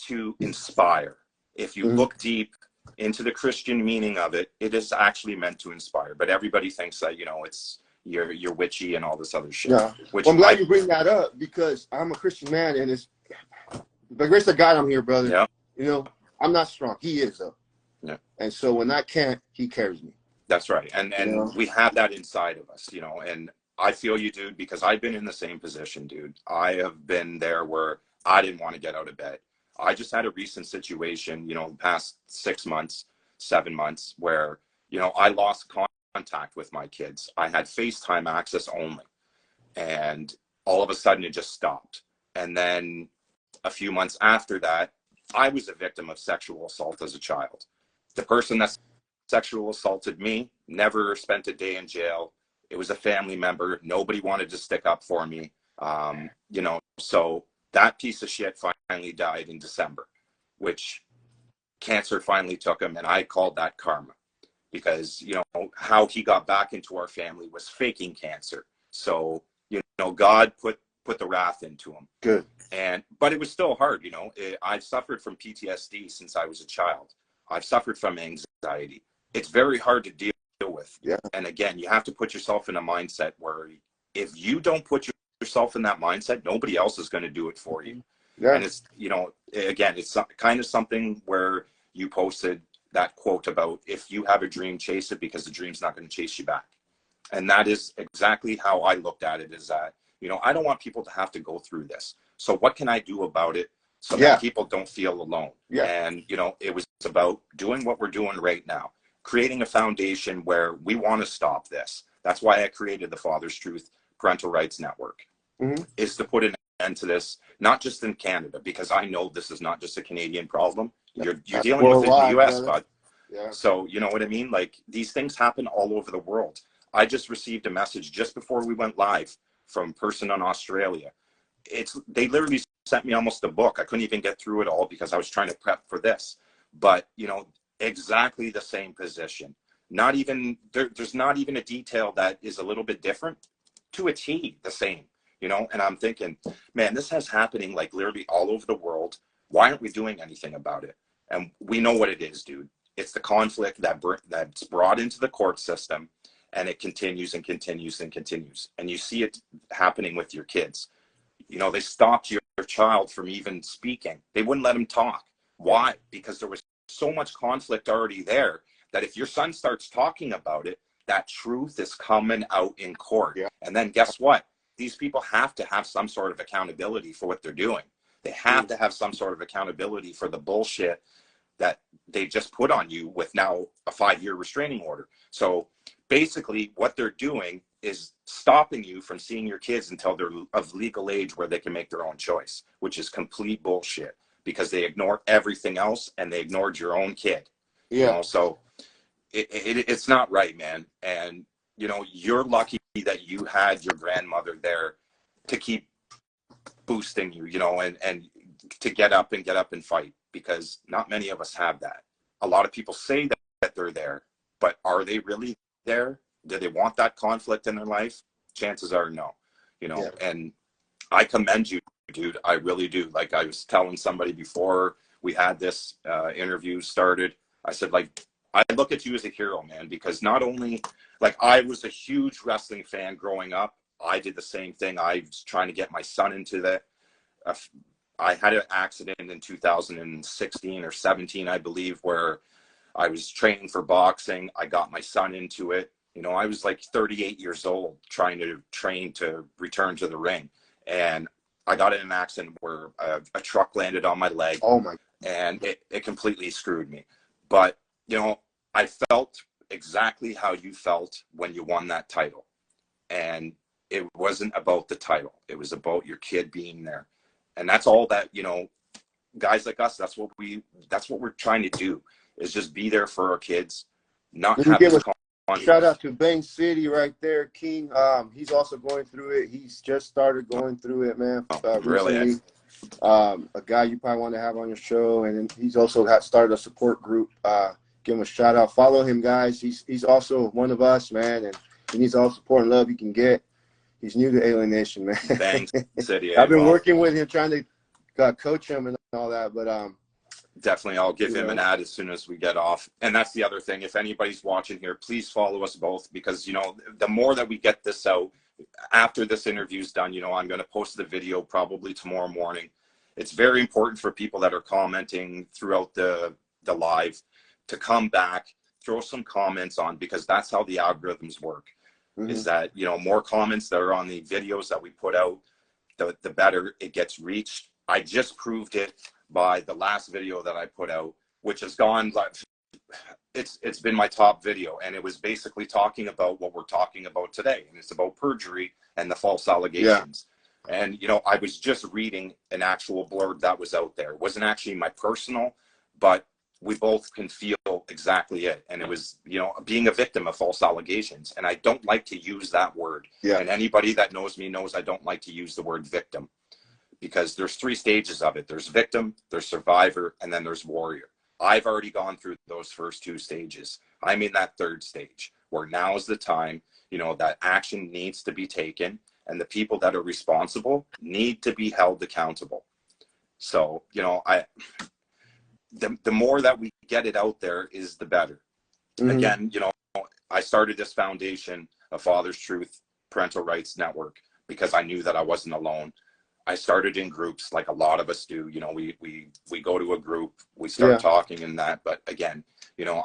to inspire. If you Mm-hmm. look deep into the Christian meaning of it, it is actually meant to inspire. But everybody thinks that, you know, it's you're witchy and all this other shit. Yeah. Which Well, I'm glad you bring that up, because I'm a Christian man, and it's the grace of God I'm here, brother. Yeah. You know, I'm not strong. He is, though. Yeah. And so when I can't, he carries me. That's right. And You know? we have that inside of us, you know, and I feel you, dude, because I've been in the same position, dude. I have been there where I didn't want to get out of bed. I just had a recent situation, you know, the past 6 months, 7 months, where, you know, I lost contact with my kids. I had FaceTime access only. And all of a sudden it just stopped. And then a few months after that, I was a victim of sexual assault as a child. The person that sexual assaulted me never spent a day in jail. It was a family member. Nobody wanted to stick up for me. You know, so that piece of shit finally died in December, which cancer finally took him. And I called that karma, because, you know, how he got back into our family was faking cancer. So, you know, God put the wrath into him. Good. But it was still hard. You know, I've suffered from PTSD since I was a child. I've suffered from anxiety. It's very hard to deal with. Yeah. And again, you have to put yourself in a mindset where if you don't put yourself in that mindset, nobody else is going to do it for you. Yeah. And it's, you know, again, it's kind of something where you posted that quote about, if you have a dream, chase it, because the dream's not going to chase you back. And that is exactly how I looked at it, is that, you know, I don't want people to have to go through this. So what can I do about it so that people don't feel alone? Yeah. And, you know, it was about doing what we're doing right now, creating a foundation where we want to stop this. That's why I created the Father's Truth Parental Rights Network, is to put an end to this, not just in Canada, because I know this is not just a Canadian problem. You're dealing with it in the US, bud. Yeah. So, you know what I mean? Like, these things happen all over the world. I just received a message just before we went live from a person in Australia. They literally sent me almost a book. I couldn't even get through it all because I was trying to prep for this. But, you know, exactly the same position. Not even, there's not even a detail that is a little bit different. To a T, the same, you know? And I'm thinking, man, this has happening like literally all over the world. Why aren't we doing anything about it? And we know what it is, dude. It's the conflict that's brought into the court system, and it continues and continues and continues. And you see it happening with your kids. You know, they stopped your child from even speaking. They wouldn't let him talk. Why? Because there was so much conflict already there that if your son starts talking about it, that truth is coming out in court. Yeah. And then guess what? These people have to have some sort of accountability for what they're doing. They have to have some sort of accountability for the bullshit that they just put on you with now a 5-year restraining order. So basically what they're doing is stopping you from seeing your kids until they're of legal age where they can make their own choice, which is complete bullshit, because they ignore everything else and they ignored your own kid. Yeah. You know, so it's not right, man. And, you know, you're lucky that you had your grandmother there to keep boosting you, you know, and to get up and fight, because not many of us have that. A lot of people say that they're there, but are they really there? Do they want that conflict in their life? Chances are no, you know. Yeah. And I commend you, dude. I really do. Like I was telling somebody before we had this interview started, I said, like, I look at you as a hero, man, because not only, like, I was a huge wrestling fan growing up. I did the same thing. I was trying to get my son into that. I had an accident in 2016 or 17, I believe, where I was training for boxing. I got my son into it. You know, I was like 38 years old trying to train to return to the ring. And I got in an accident where a truck landed on my leg. Oh my. And it completely screwed me. But, you know, I felt exactly how you felt when you won that title. And it wasn't about the title. It was about your kid being there. And that's all that, you know, guys like us, that's what we're trying to do, is just be there for our kids, not have this shout out to Bang City right there, King. He's also going through it. He's just started going through it, man. Really? A guy you probably want to have on your show, and then he's also started a support group. Give him a shout out. Follow him, guys. He's also one of us, man, and he needs all support and love he can get. He's new to Alienation, man. Bang City. I've been working with him, trying to coach him and all that, but definitely, I'll give him an ad as soon as we get off. And that's the other thing. If anybody's watching here, please follow us both, because, you know, the more that we get this out, after this interview's done, you know, I'm going to post the video probably tomorrow morning. It's very important for people that are commenting throughout the live to come back, throw some comments on, because that's how the algorithms work. Mm-hmm. Is that, you know, more comments that are on the videos that we put out, the better it gets reached. I just proved it by the last video that I put out, which has gone like, it's been my top video, and it was basically talking about what we're talking about today, and it's about perjury and the false allegations. Yeah. And, you know, I was just reading an actual blurb that was out there. It wasn't actually my personal, but we both can feel exactly it. And it was, you know, being a victim of false allegations. And I don't like to use that word. Yeah. And anybody that knows me knows I don't like to use the word victim, because there's 3 stages of it. There's victim, there's survivor, and then there's warrior. I've already gone through those first 2 stages. I'm in that 3rd stage, where now is the time, you know, that action needs to be taken, and the people that are responsible need to be held accountable. So, you know, the more that we get it out there is the better. Mm-hmm. Again, you know, I started this foundation, A Father's Truth Parental Rights Network, because I knew that I wasn't alone. I started in groups like a lot of us do. You know, we go to a group, we start talking and that. But again, you know,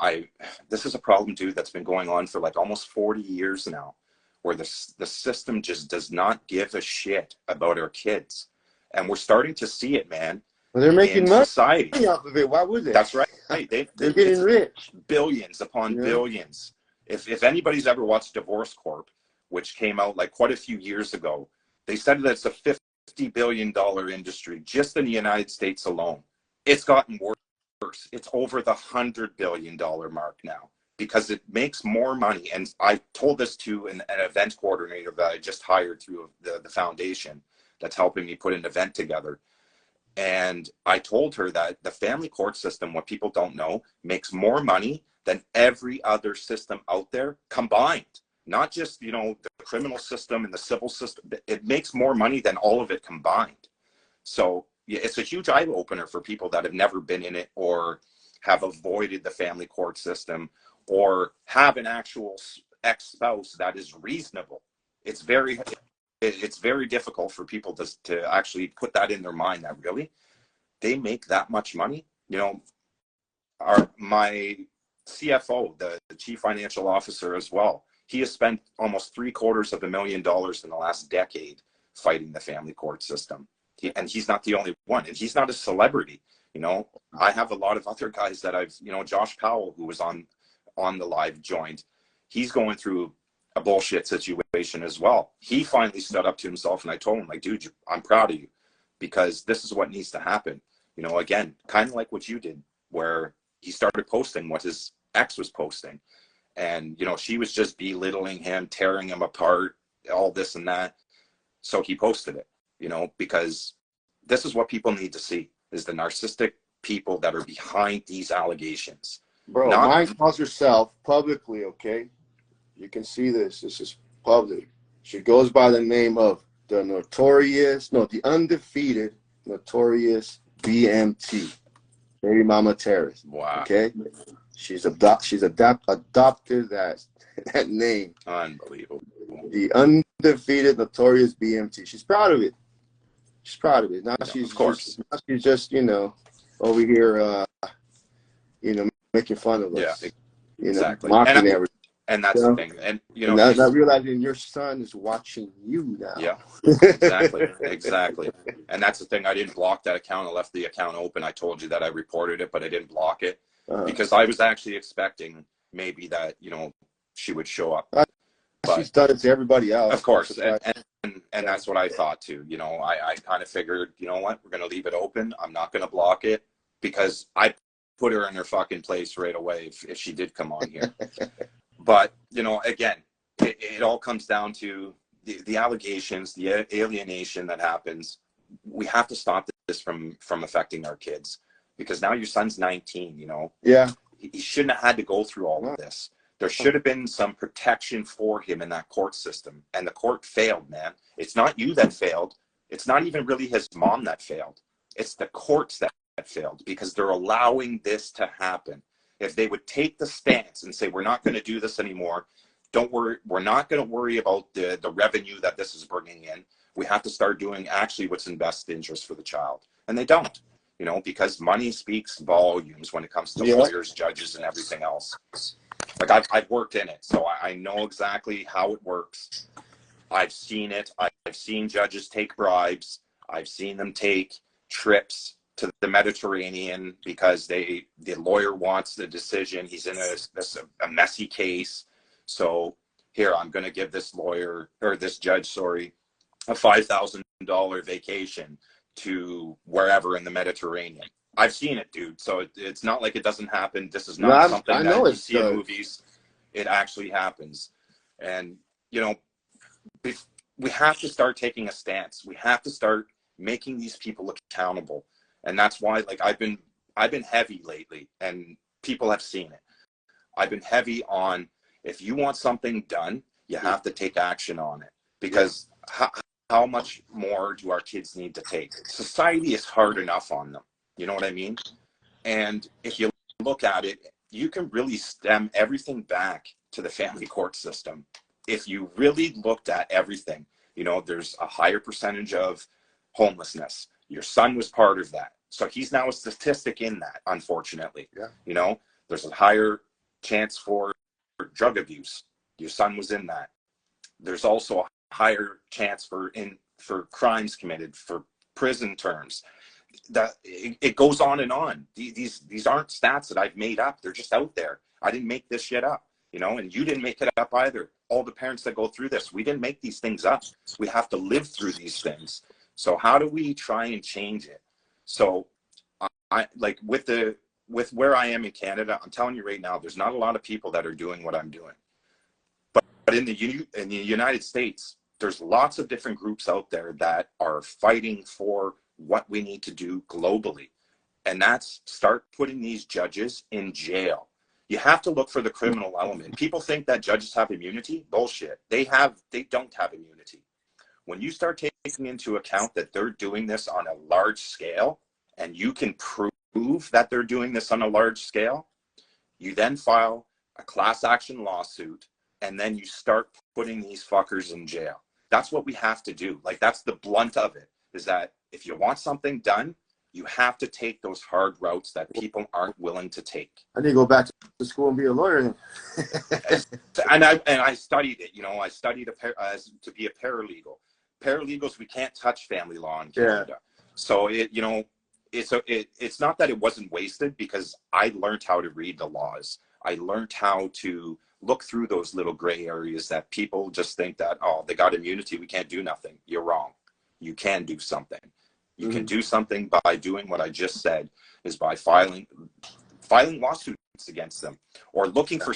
this is a problem, dude, that's been going on for like almost 40 years now, where the system just does not give a shit about our kids. And we're starting to see it, man. Well, they're making money society off of it. Why would they? That's right. They're getting rich. Billions upon billions. If anybody's ever watched Divorce Corp, which came out like quite a few years ago, they said that it's a $50 billion industry just in the United States alone. It's gotten worse. It's over the $100 billion mark now, because it makes more money. And I told this to an event coordinator that I just hired through the foundation that's helping me put an event together. And I told her that the family court system, what people don't know, makes more money than every other system out there combined. Not just, you know, the criminal system and the civil system. It makes more money than all of it combined. So yeah, it's a huge eye opener for people that have never been in it, or have avoided the family court system, or have an actual ex-spouse that is reasonable. It's very difficult for people to actually put that in their mind, that really they make that much money. You know, my CFO, the chief financial officer as well, He has spent almost $750,000 in the last decade fighting the family court system. And he's not the only one, and he's not a celebrity. You know, I have a lot of other guys that I've, you know, Josh Powell, who was on the live, joined. He's going through a bullshit situation as well. He finally stood up to himself, and I told him, like, dude, I'm proud of you, because this is what needs to happen. You know, again, kind of like what you did, where he started posting what his ex was posting. And, you know, she was just belittling him, tearing him apart, all this and that. So he posted it, you know, because this is what people need to see, is the narcissistic people that are behind these allegations. Bro, Mike calls herself publicly, okay? You can see this. This is public. She goes by the name of the undefeated, notorious BMT, Baby Mama Terrorist. Wow. Okay? She's adopted that name. Unbelievable. The undefeated, notorious BMT. She's proud of it. She's proud of it. Now she's just, you know, over here, you know, making fun of us. Yeah, exactly. You know, mocking everything. And that's the thing. And, you know, not realizing your son is watching you now. Yeah, exactly. Exactly. And that's the thing. I didn't block that account. I left the account open. I told you that I reported it, but I didn't block it because I was actually expecting maybe that, you know, she would show up. But she's done it to everybody else. Of course. And that's what I thought too. You know, I kind of figured, you know what, we're going to leave it open. I'm not going to block it, because I put her in her fucking place right away if she did come on here. But, you know, again, it all comes down to the allegations, the alienation that happens. We have to stop this from affecting our kids, because now your son's 19, you know. Yeah. He shouldn't have had to go through all of this. There should have been some protection for him in that court system. And the court failed, man. It's not you that failed. It's not even really his mom that failed. It's the courts that failed, because they're allowing this to happen. If they would take the stance and say, we're not going to do this anymore, don't worry, we're not going to worry about the revenue that this is bringing in. We have to start doing actually what's in best interest for the child. And they don't, you know, because money speaks volumes when it comes to lawyers, judges, and everything else. Like, I've worked in it, so I know exactly how it works. I've seen it. I've seen judges take bribes. I've seen them take trips to the Mediterranean because the lawyer wants the decision. He's in a messy case. So here, I'm going to give this judge, a $5,000 vacation to wherever in the Mediterranean. I've seen it, dude. So it's not like it doesn't happen. This is not something that you see in movies. It actually happens. And, you know, we have to start taking a stance. We have to start making these people accountable. And that's why, like, I've been heavy lately, and people have seen it. I've been heavy on, if you want something done, you have to take action on it, because how much more do our kids need to take? Society is hard enough on them. You know what I mean? And if you look at it, you can really stem everything back to the family court system. If you really looked at everything, you know, there's a higher percentage of homelessness. Your son was part of that. So he's now a statistic in that, unfortunately. Yeah. You know, there's a higher chance for drug abuse. Your son was in that. There's also a higher chance for crimes committed, for prison terms. That it goes on and on. These aren't stats that I've made up. They're just out there. I didn't make this shit up, you know, and you didn't make it up either. All the parents that go through this, we didn't make these things up. We have to live through these things. So how do we try and change it? So I like with where I am in Canada, I'm telling you right now, there's not a lot of people that are doing what I'm doing. But in the United States, there's lots of different groups out there that are fighting for what we need to do globally. And that's start putting these judges in jail. You have to look for the criminal element. People think that judges have immunity. Bullshit. They don't have immunity. When you start taking into account that they're doing this on a large scale, and you can prove that they're doing this on a large scale, you then file a class action lawsuit, and then you start putting these fuckers in jail. That's what we have to do. Like, that's the blunt of it, is that if you want something done, You have to take those hard routes that people aren't willing to take. I need to go back to school and be a lawyer. and I studied it. You know, I studied to be a paralegal. Paralegals, we can't touch family law in Canada. Yeah. So it's not that it wasn't wasted, because I learned how to read the laws. I learned how to look through those little gray areas that people just think that, oh, they got immunity, we can't do nothing. You're wrong. You can do something. You can do something by doing what I just said, is by filing lawsuits against them, or looking for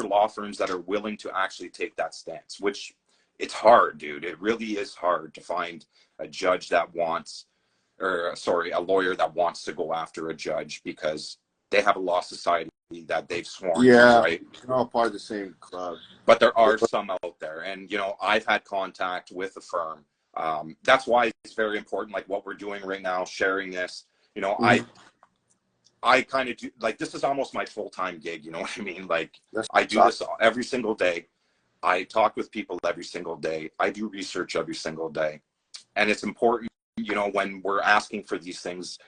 law firms that are willing to actually take that stance, which it's hard, dude. It really is hard to find a judge that wants, a lawyer that wants to go after a judge, because they have a law society that they've sworn to, right? They're all part of the same club. But there are some out there, and you know, I've had contact with a firm. That's why it's very important, like what we're doing right now, sharing this. You know, I kind of do, like, this is almost my full-time gig, you know what I mean? Like, I do this every single day. I talk with people every single day. I do research every single day. And it's important, you know, when we're asking for these things,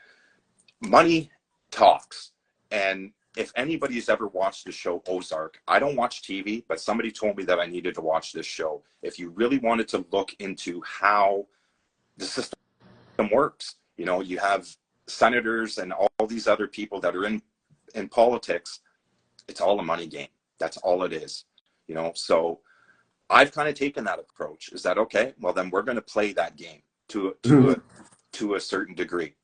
money talks. And if anybody's ever watched the show Ozark, I don't watch TV, but somebody told me that I needed to watch this show. If you really wanted to look into how the system works, you know, you have senators and all these other people that are in politics. It's all a money game. That's all it is, you know. So I've kind of taken that approach, is that, okay, well then we're going to play that game to a certain degree.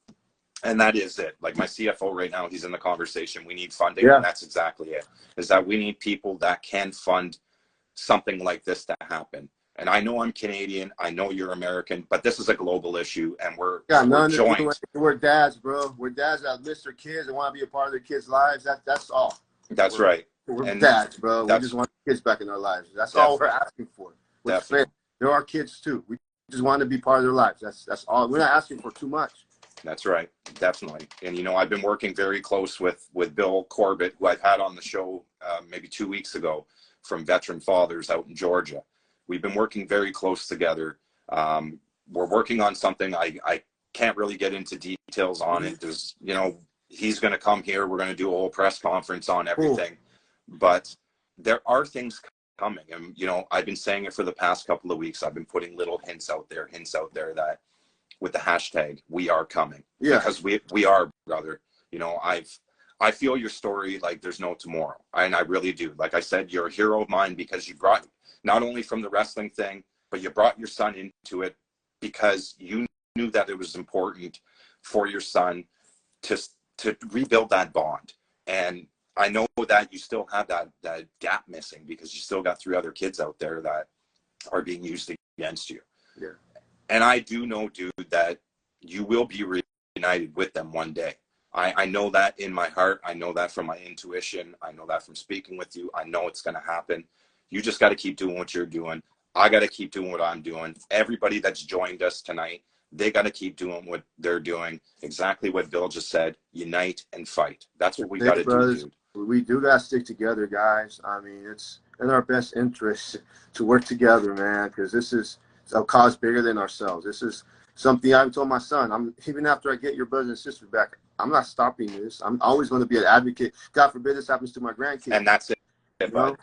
And that is it. Like my CFO right now, he's in the conversation. We need funding. And that's exactly it, is that we need people that can fund something like this to happen. And I know I'm Canadian, I know you're American, but this is a global issue, and we're joined. We're dads, bro. We're dads that miss their kids and want to be a part of their kids' lives. That's all. That's right. We're dads, bro. We just want kids back in our lives. That's all we're asking for. There are kids too. We just want to be part of their lives. That's all. We're not asking for too much. That's right. Definitely. And, you know, I've been working very close with Bill Corbett, who I've had on the show maybe 2 weeks ago, from Veteran Fathers out in Georgia. We've been working very close together. We're working on something. I can't really get into details on it. There's, you know, he's going to come here. We're going to do a whole press conference on everything. But there are things coming. And, you know, I've been saying it for the past couple of weeks. I've been putting little hints out there that with the hashtag, we are coming. Yeah. Because we are, brother. You know, I feel your story like there's no tomorrow. And I really do. Like I said, you're a hero of mine, because you brought, not only from the wrestling thing, but you brought your son into it because you knew that it was important for your son to rebuild that bond. And I know that you still have that gap missing, because you still got 3 other kids out there that are being used against you. Yeah. And I do know, dude, that you will be reunited with them one day. I know that in my heart. I know that from my intuition. I know that from speaking with you. I know it's going to happen. You just got to keep doing what you're doing. I got to keep doing what I'm doing. Everybody that's joined us tonight, they got to keep doing what they're doing. Exactly what Bill just said. Unite and fight. That's what we got to do, dude. We do got to stick together, guys. I mean, it's in our best interest to work together, man, because this is a cause bigger than ourselves. This is something I've told my son. Even after I get your brothers and sisters back, I'm not stopping this. I'm always going to be an advocate. God forbid this happens to my grandkids. And that's it. But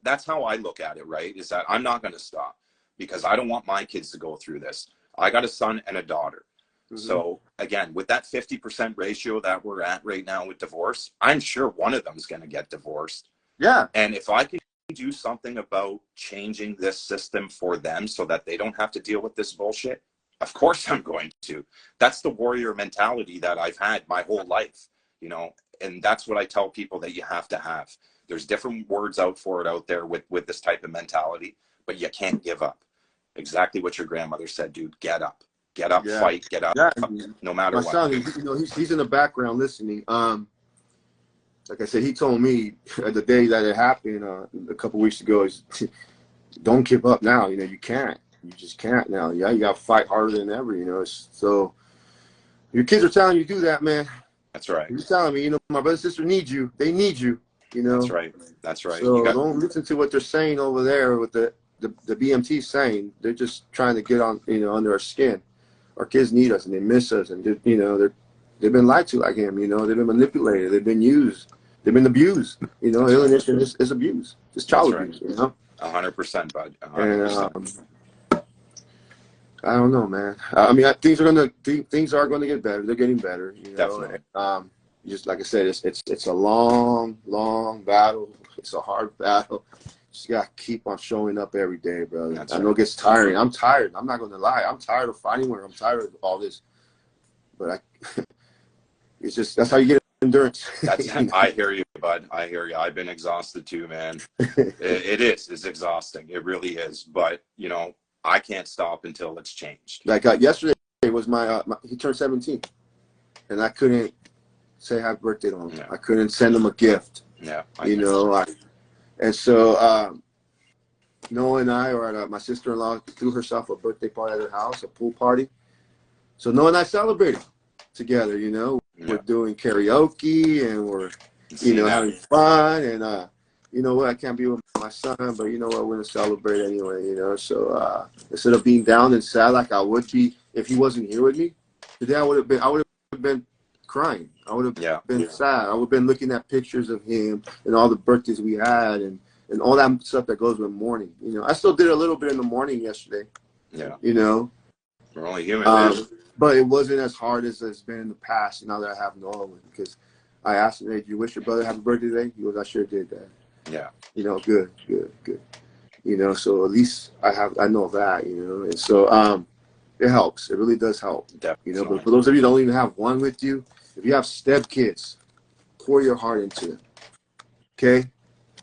that's how I look at it, right? Is that I'm not going to stop, because I don't want my kids to go through this. I got a son and a daughter. So again, with that 50% ratio that we're at right now with divorce, I'm sure one of them is going to get divorced. Yeah. And if I can do something about changing this system for them so that they don't have to deal with this bullshit, of course I'm going to. That's the warrior mentality that I've had my whole life, you know, and that's what I tell people that you have to have. There's different words out there with this type of mentality, but you can't give up. Exactly what your grandmother said, dude. Get up. Get up, fight, get up, no matter what. My son, you know, he's in the background listening. Like I said, he told me the day that it happened a couple weeks ago, is don't give up now. You know, you can't. You just can't now. Yeah, you got to fight harder than ever, you know. So your kids are telling you to do that, man. That's right. You're telling me, you know, my brother and sister need you. They need you, you know. That's right. That's right. So don't listen to what they're saying over there with the BMT saying. They're just trying to get on, you know, under our skin. our kids need us and they miss us, and you know, they've been lied to like him. You know, they've been manipulated, they've been used, they've been abused. You know, alienation is abuse. It's child abuse. You know, 100%, bud. 100%. And I don't know, man. I mean, things are gonna get better. They're getting better. You know, Definitely. and, just like I said, it's a long battle. It's a hard battle. Just gotta keep on showing up every day, brother. That's I know it gets tiring. I'm tired. I'm not gonna lie. I'm tired of fighting with her. I'm tired of all this. But it's just, that's how you get endurance. I hear you, bud. I hear you. I've been exhausted too, man. It's exhausting. It really is. But you know, I can't stop until it's changed. Like yesterday was my he turned 17, and I couldn't say happy birthday to him. Yeah. I couldn't send him a gift. Yeah, you know. And so Noah and I were at my sister-in-law threw herself a birthday party at her house, a pool party. So Noah and I celebrated together. You know, we're doing karaoke and we're having fun. And you know what? I can't be with my son, but you know what? We're gonna celebrate anyway. You know, so instead of being down and sad like I would be if he wasn't here with me today, I would have been crying. I would have been sad. I would have been looking at pictures of him and all the birthdays we had and all that stuff that goes with mourning. You know, I still did a little bit in the morning yesterday. Yeah. You know, we're only human. But it wasn't as hard as it's been in the past. Now that I have Noah, because I asked him, "Hey, do you wish your brother happy birthday today?" He goes, "I sure did, Dad." Yeah. You know, good. You know, so at least I know that. You know, and so it helps. It really does help. Definitely. You know, but for those of you who don't even have one with you, if you have step kids, pour your heart into it. Okay?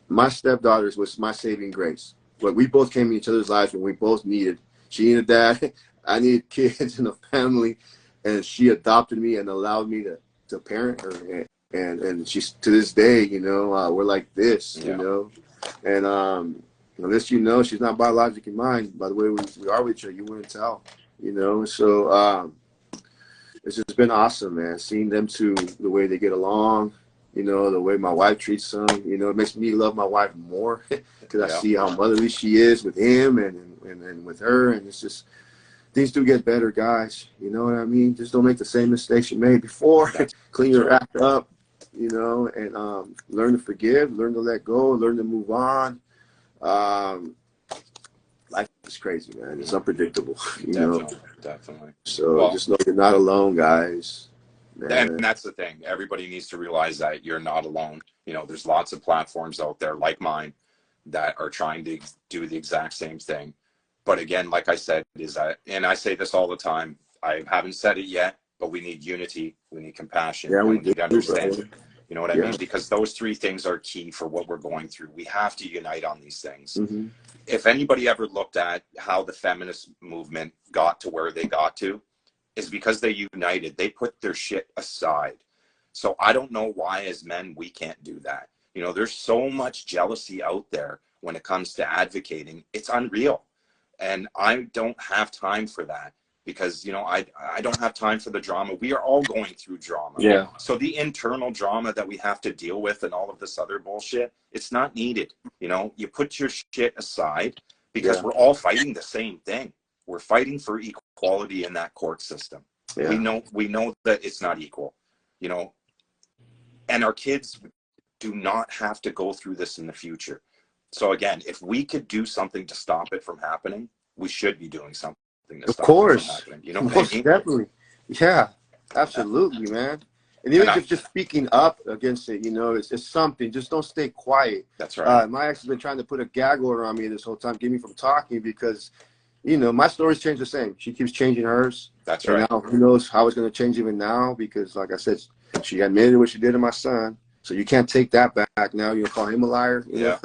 My stepdaughters was my saving grace. But we both came in each other's lives when we both needed. She needed dad. I needed kids and a family. And she adopted me and allowed me to parent her. And she's, to this day, you know, we're like this, you know. And unless you know she's not biologically mine, by the way we are with each other, you wouldn't tell, you know. So it's just been awesome, man, seeing them two, the way they get along, you know, the way my wife treats them. You know, it makes me love my wife more because I see how motherly she is with him and with her. And it's just, things do get better, guys. You know what I mean? Just don't make the same mistakes you made before. Clean your act up, you know, and learn to forgive, learn to let go, learn to move on. Life is crazy, man. It's unpredictable, you know. Definitely. So just know you're not alone, guys. Man. And that's the thing. Everybody needs to realize that you're not alone. You know, there's lots of platforms out there like mine that are trying to do the exact same thing. But again, like I said, and I say this all the time, I haven't said it yet, but we need unity, we need compassion, we need understanding. You know what I mean? Because those three things are key for what we're going through. We have to unite on these things. Mm-hmm. If anybody ever looked at how the feminist movement got to where they got to, is because they united. They put their shit aside. So I don't know why as men we can't do that. You know, there's so much jealousy out there when it comes to advocating. It's unreal. And I don't have time for that because, you know, I don't have time for the drama. We are all going through drama. Yeah. So the internal drama that we have to deal with and all of this other bullshit, it's not needed. You know, you put your shit aside because we're all fighting the same thing. We're fighting for equality in that court system. Yeah. We know that it's not equal, you know, and our kids do not have to go through this in the future. So again, if we could do something to stop it from happening, we should be doing something to stop it from happening. You know what I mean? Definitely. Yeah, absolutely, man. And even just speaking up against it, you know, it's something. Just don't stay quiet. That's right. My ex has been trying to put a gag order on me this whole time, keep me from talking because, you know, my stories change the same. She keeps changing hers. That's right. And now who knows how it's going to change even now because, like I said, she admitted what she did to my son. So you can't take that back now. You'll call him a liar. Yeah,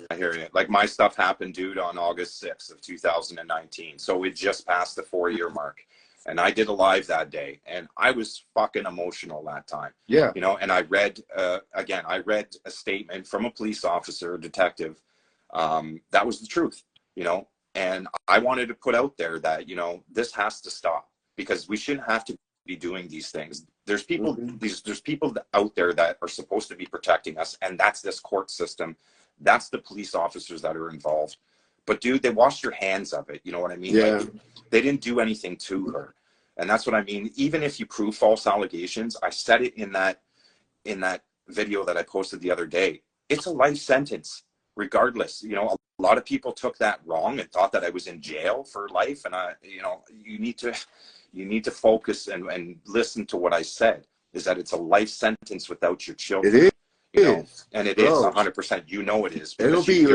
I hear you. Like my stuff happened, dude, on August 6th of 2019. So it just passed the 4-year mark. And I did a live that day. And I was fucking emotional that time. Yeah. You know, and I read, again, I read a statement from a police officer, a detective. That was the truth, you know. And I wanted to put out there that, you know, this has to stop because we shouldn't have to be doing these things. There's people, there's people out there that are supposed to be protecting us, and that's this court system. That's the police officers that are involved. But dude, they washed your hands of it. You know what I mean? Yeah. Like, they didn't do anything to her. And that's what I mean. Even if you prove false allegations, I said it in that video that I posted the other day, it's a life sentence regardless. You know, a lot of people took that wrong and thought that I was in jail for life. And you know, you need to focus and listen to what I said, is that it's a life sentence without your children. It is. You know, and it is Bro. 100%. You know it is. It'll be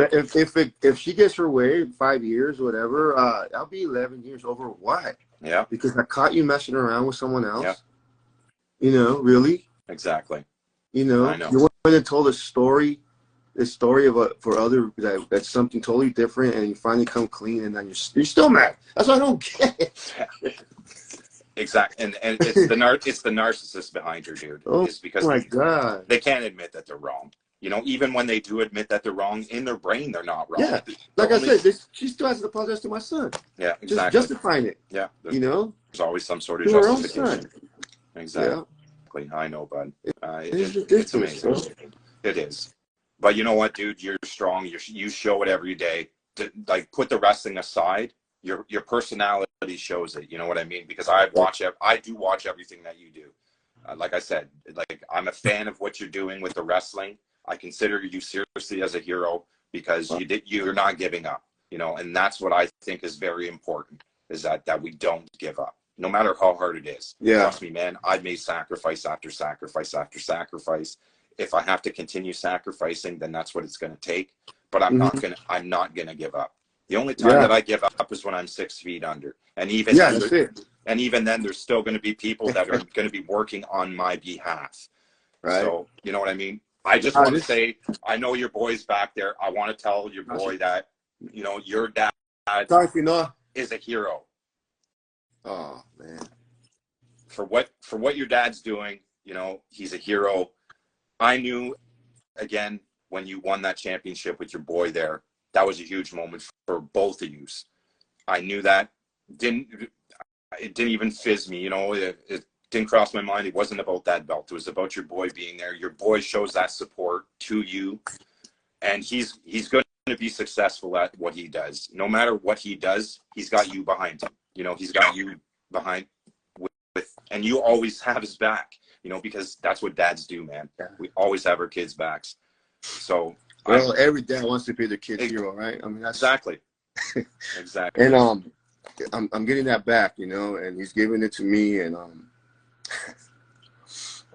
if she gets her way, 5 years, whatever. I'll be 11 years over what? Yeah. Because I caught you messing around with someone else. Yeah. You know, really. Exactly. You know, I know. You went and told a story of for other that's something totally different, and you finally come clean, and then you're still mad. That's what I don't get. Exactly, and it's the narcissist behind her, dude. Oh, is because my God, they can't admit that they're wrong. You know, even when they do admit that they're wrong, in their brain they're not wrong. Yeah, like I said, she still has to apologize to my son. Yeah, exactly. Just justifying it. Yeah, you know, there's always some sort of to her own justification. son. Exactly, yeah. I know, bud. It's amazing. It is. But you know what, dude? You're strong. You show it every day. Like, put the wrestling aside. Your personality shows it. You know what I mean? Because I do watch everything that you do. Like I said, like, I'm a fan of what you're doing with the wrestling. I consider you seriously as a hero because you're not giving up. You know, and that's what I think is very important, is that we don't give up, no matter how hard it is. Yeah. Trust me, man. I've made sacrifice after sacrifice after sacrifice. If I have to continue sacrificing, then that's what it's going to take. But I'm not gonna give up. The only time that I give up is when I'm 6 feet under. And even then, there's still going to be people that are going to be working on my behalf. Right. So, you know what I mean? I just want to say, I know your boy's back there. I want to tell your boy that, you know, your dad is a hero. Oh, man. For what your dad's doing, you know, he's a hero. I knew, again, when you won that championship with your boy there, that was a huge moment for both of you. I knew that. It didn't even fizz me, you know. It didn't cross my mind. It wasn't about that belt. It was about your boy being there. Your boy shows that support to you, and he's going to be successful at what he does. No matter what he does, he's got you behind him. You know, he's got you behind and you always have his back. You know, because that's what dads do, man. We always have our kids' backs. So. Well, every dad wants to be the kid's hero, right? I mean, that's exactly. Exactly. And I'm getting that back, you know, and he's giving it to me, and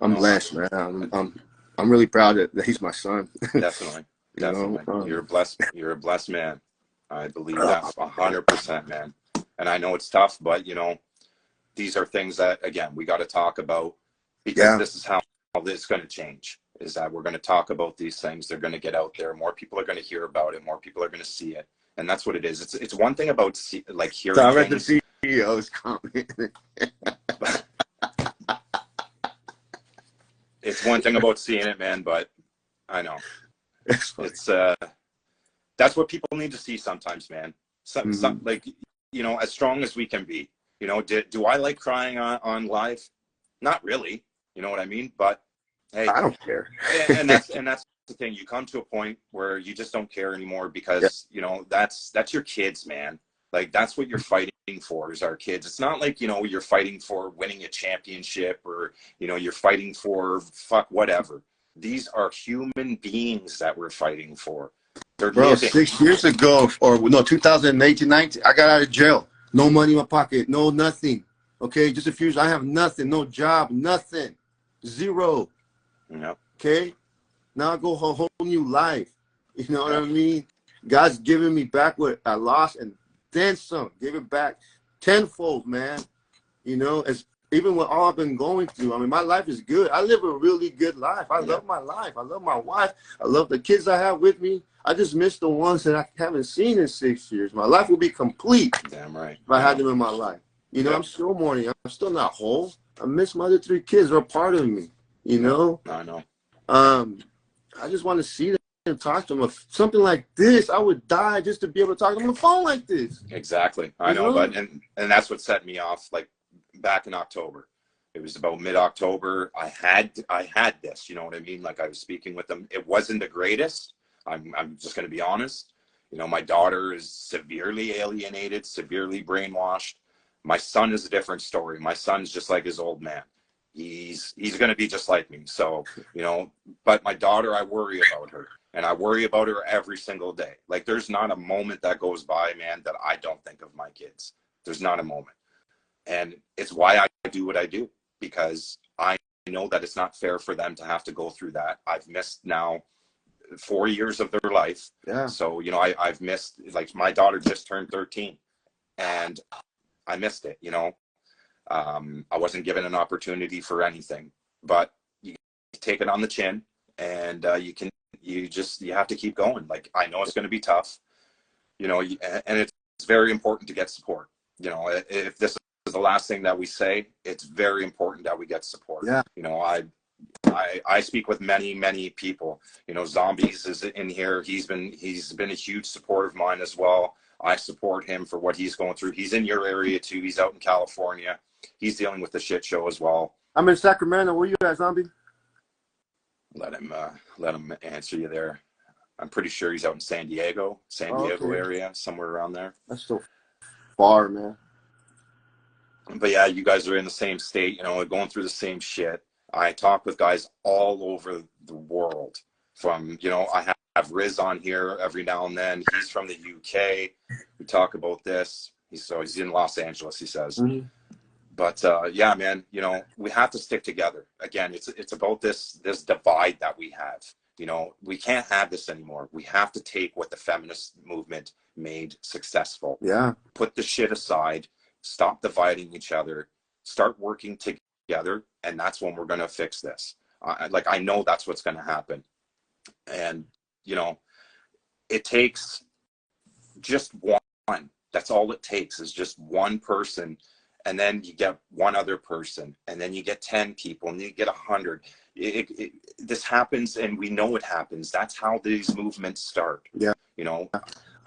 I'm blessed, man. I'm really proud that he's my son. Definitely. You're a blessed man. I believe that 100%, man. And I know it's tough, but you know, these are things that, again, we got to talk about, because this is how this is going to change. Is that we're going to talk about these things. They're going to get out there. More people are going to hear about it. More people are going to see it. And that's what it is. It's one thing about hearing so I read the CEO's comment. It's one thing about seeing it, man, but I know. It's that's what people need to see sometimes, man. Some like, you know, as strong as we can be. You know, do I like crying on live? Not really. You know what I mean? But hey, I don't care. and that's the thing. You come to a point where you just don't care anymore, because you know, that's your kids, man. Like, that's what you're fighting for, is our kids. It's not like, you know, you're fighting for winning a championship, or, you know, you're fighting for whatever. These are human beings that we're fighting for. They're living. 6 years ago, or no, 2018, 19, I got out of jail. No money in my pocket. No, nothing. Okay, just a few years. I have nothing. No job. Nothing. Zero. Yep. Okay, now I go a whole new life. You know what I mean? God's giving me back what I lost, and then some. Give it back tenfold, man. You know, as even with all I've been going through. I mean, my life is good. I live a really good life. I love my life. I love my wife. I love the kids I have with me. I just miss the ones that I haven't seen in 6 years. My life will be complete. Damn right. If I had them in my life. You know, I'm still mourning. I'm still not whole. I miss my other 3 kids. They're a part of me. You know? I know. I just want to see them and talk to them. If something like this, I would die just to be able to talk to them on the phone like this. Exactly. I know, but and that's what set me off, like, back in October. It was about mid-October. I had this, you know what I mean? Like, I was speaking with them. It wasn't the greatest. I'm just going to be honest. You know, my daughter is severely alienated, severely brainwashed. My son is a different story. My son's just like his old man. He's going to be just like me. So, you know, but my daughter, I worry about her, and I worry about her every single day. Like, there's not a moment that goes by, man, that I don't think of my kids. There's not a moment. And it's why I do what I do, because I know that it's not fair for them to have to go through that. I've missed now 4 years of their life. Yeah. So, you know, I've missed, like, my daughter just turned 13, and I missed it, you know. I wasn't given an opportunity for anything, but you take it on the chin, and you have to keep going. Like, I know it's going to be tough, you know, and it's very important to get support. You know, if this is the last thing that we say, it's very important that we get support. Yeah. You know, I speak with many people. You know, Zombies is in here. He's been a huge support of mine as well. I support him for what he's going through. He's in your area too. He's out in California. He's dealing with the shit show as well. I'm in Sacramento. Where you at, Zombie? Let him answer you there. I'm pretty sure he's out in San Diego Okay. area, somewhere around there. That's so far, man. But yeah, you guys are in the same state, you know, going through the same shit. I talk with guys all over the world. From, you know, I have Riz on here every now and then. He's from the UK. We talk about this. He's in Los Angeles, he says. Mm-hmm. But yeah, man, you know, we have to stick together. Again, it's about this divide that we have. You know, we can't have this anymore. We have to take what the feminist movement made successful. Yeah. Put the shit aside. Stop dividing each other. Start working together, and that's when we're going to fix this. I know that's what's going to happen. And, you know, it takes just one. That's all it takes, is just one person. And then you get one other person, and then you get 10 people, and you get 100. This happens, and we know it happens. That's how these movements start. Yeah. You know,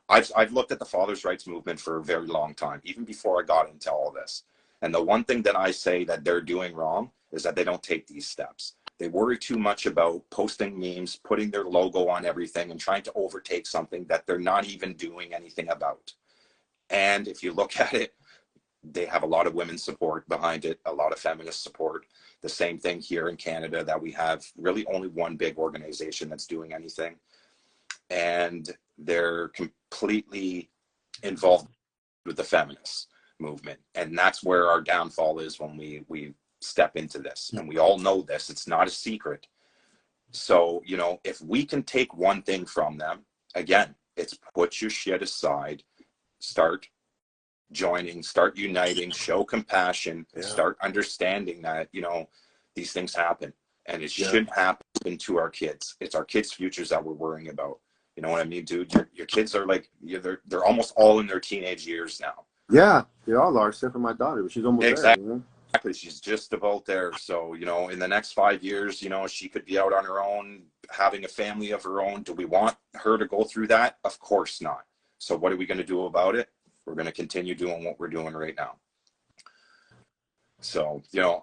I've looked at the fathers' rights movement for a very long time, even before I got into all this. And the one thing that I say that they're doing wrong is that they don't take these steps. They worry too much about posting memes, putting their logo on everything, and trying to overtake something that they're not even doing anything about. And if you look at it, they have a lot of women's support behind it, a lot of feminist support. The same thing here in Canada, that we have really only one big organization that's doing anything. And they're completely involved with the feminist movement. And that's where our downfall is when we step into this. And we all know this. It's not a secret. So, you know, if we can take one thing from them, again, it's put your shit aside, start joining, start uniting, show compassion, start understanding that, you know, these things happen, and it shouldn't happen to our kids. It's our kids' futures that we're worrying about. You know what I mean, dude? Your kids are like, they're almost all in their teenage years now. Yeah, they all are, except for my daughter, but she's almost there. You know? Exactly. She's just about there. So, you know, in the next 5 years, you know, she could be out on her own, having a family of her own. Do we want her to go through that? Of course not. So what are we going to do about it? We're going to continue doing what we're doing right now. So, you know,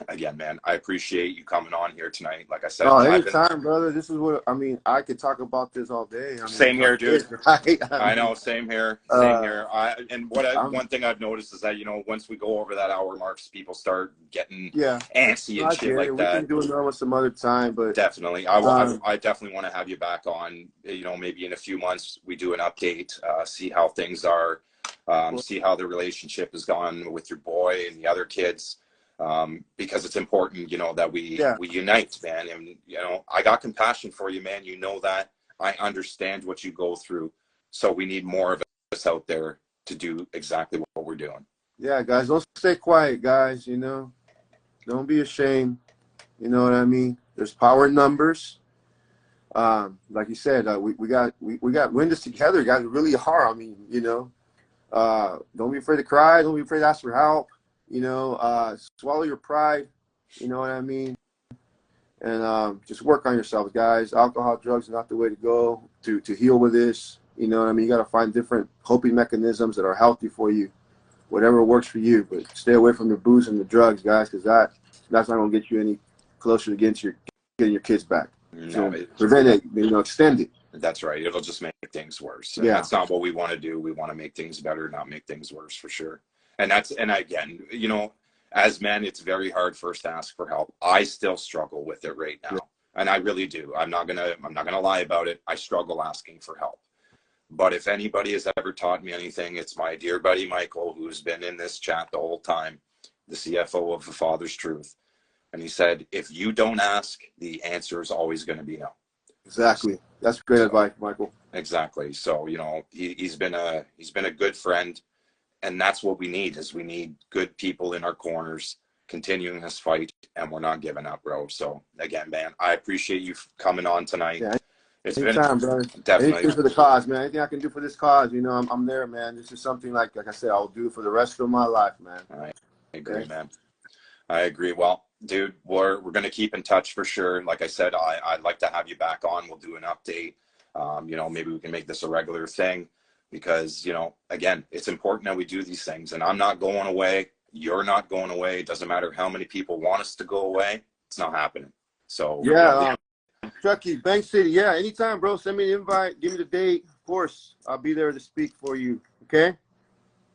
again, man, I appreciate you coming on here tonight. Like I said, anytime, brother. This is what I mean. I could talk about this all day. I mean, same here, dude. I know, same here. Same here. One thing I've noticed is that, you know, once we go over that hour marks, people start getting antsy and shit like that. We can do another one some other time, but definitely, I definitely want to have you back on. You know, maybe in a few months we do an update, see how things are. See how the relationship has gone with your boy and the other kids, because it's important, you know, that we unite, man. And, you know, I got compassion for you, man. You know that. I understand what you go through. So we need more of us out there to do exactly what we're doing. Yeah, guys, don't stay quiet, guys. You know, don't be ashamed. You know what I mean? There's power in numbers. Like you said, we got win this together, guys. Really hard. I mean, you know. Don't be afraid to cry. Don't be afraid to ask for help. You know, swallow your pride. You know what I mean? And just work on yourselves, guys. Alcohol, drugs are not the way to go to heal with this. You know what I mean? You got to find different coping mechanisms that are healthy for you, whatever works for you. But stay away from the booze and the drugs, guys, because that's not going to get you any closer to getting your kids back. No, prevent it. You know, extend it. That's right. It'll just make things worse. Yeah. That's not what we want to do. We want to make things better, not make things worse, for sure. And again, you know, as men, it's very hard for us to ask for help. I still struggle with it right now. And I really do. I'm not gonna lie about it. I struggle asking for help. But if anybody has ever taught me anything, it's my dear buddy Michael, who's been in this chat the whole time, the CFO of The Father's Truth. And he said, if you don't ask, the answer is always going to be no. Exactly. That's great advice, Michael. Exactly. So, you know, he's been a good friend, and that's what we need. Is we need good people in our corners continuing this fight, and we're not giving up, bro. So again, man, I appreciate you coming on tonight. Yeah, it's anytime, been brother. definitely Anything for the cause, man. Anything I can do for this cause, you know, I'm there, man. This is something like I said, I'll do for the rest of my life, man. I agree, man. I agree. Well, dude, we're going to keep in touch for sure. Like I said, I'd like to have you back on. We'll do an update. You know, maybe we can make this a regular thing because, you know, again, it's important that we do these things, and I'm not going away. You're not going away. It doesn't matter how many people want us to go away. It's not happening. So yeah, Chucky, Bank City. Yeah, anytime, bro. Send me an invite. Give me the date. Of course, I'll be there to speak for you. Okay.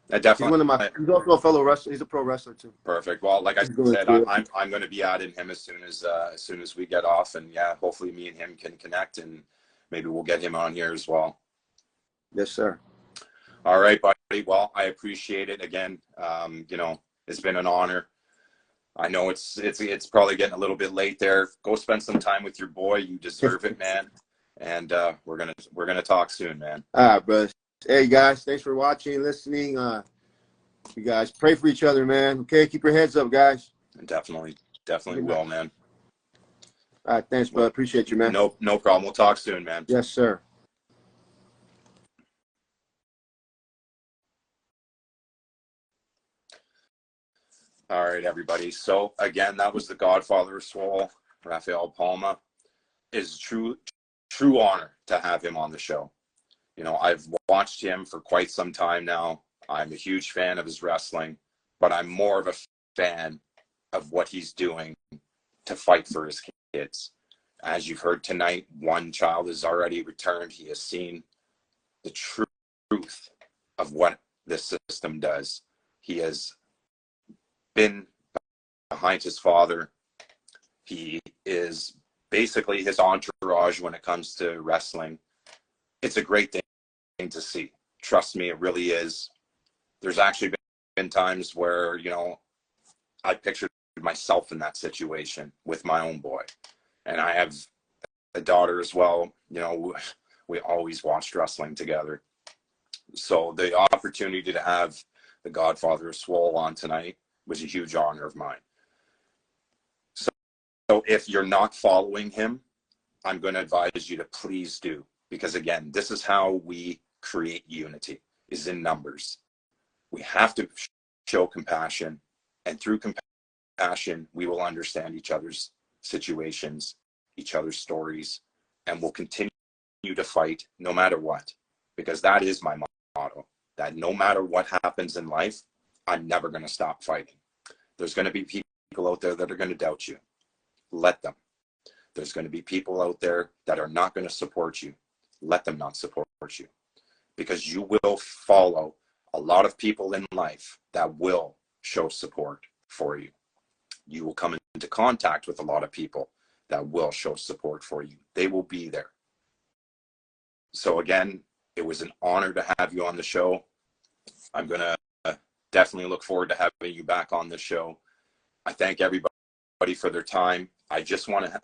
Definitely. He's one of my. He's also a fellow wrestler. He's a pro wrestler too. Perfect. Well, like I said, I'm going to be adding him as soon as we get off, and yeah, hopefully me and him can connect, and maybe we'll get him on here as well. Yes, sir. All right, buddy. Well, I appreciate it again. You know, it's been an honor. I know it's probably getting a little bit late there. Go spend some time with your boy. You deserve it, man. And we're gonna talk soon, man. All right, brother. Hey guys, thanks for watching, listening. You guys pray for each other, man. Okay, keep your heads up, guys. Definitely will, man. All right, thanks, brother. Appreciate you, man. No problem. We'll talk soon, man. Yes, sir. All right, everybody. So again, that was the Godfather of Swole, Raphael Palma. It's true honor to have him on the show. You know, I've watched him for quite some time now. I'm a huge fan of his wrestling, but I'm more of a fan of what he's doing to fight for his kids. As you've heard tonight, one child has already returned. He has seen the truth of what this system does. He has been behind his father. He is basically his entourage when it comes to wrestling. It's a great thing to see. Trust me, it really is. There's actually been times where, you know, I pictured myself in that situation with my own boy. And I have a daughter as well. You know, we always watched wrestling together. So the opportunity to have the Godfather of Swole on tonight was a huge honor of mine. So if you're not following him, I'm going to advise you to please do. Because again, this is how we create unity, is in numbers. We have to show compassion, and through compassion, we will understand each other's situations, each other's stories, and we'll continue to fight no matter what. Because that is my motto, that no matter what happens in life, I'm never going to stop fighting. There's going to be people out there that are going to doubt you. Let them. There's going to be people out there that are not going to support you. Let them not support you. Because you will follow a lot of people in life that will show support for you. You will come into contact with a lot of people that will show support for you. They will be there. So again, it was an honor to have you on the show. I'm going to definitely look forward to having you back on the show. I thank everybody for their time. I just want to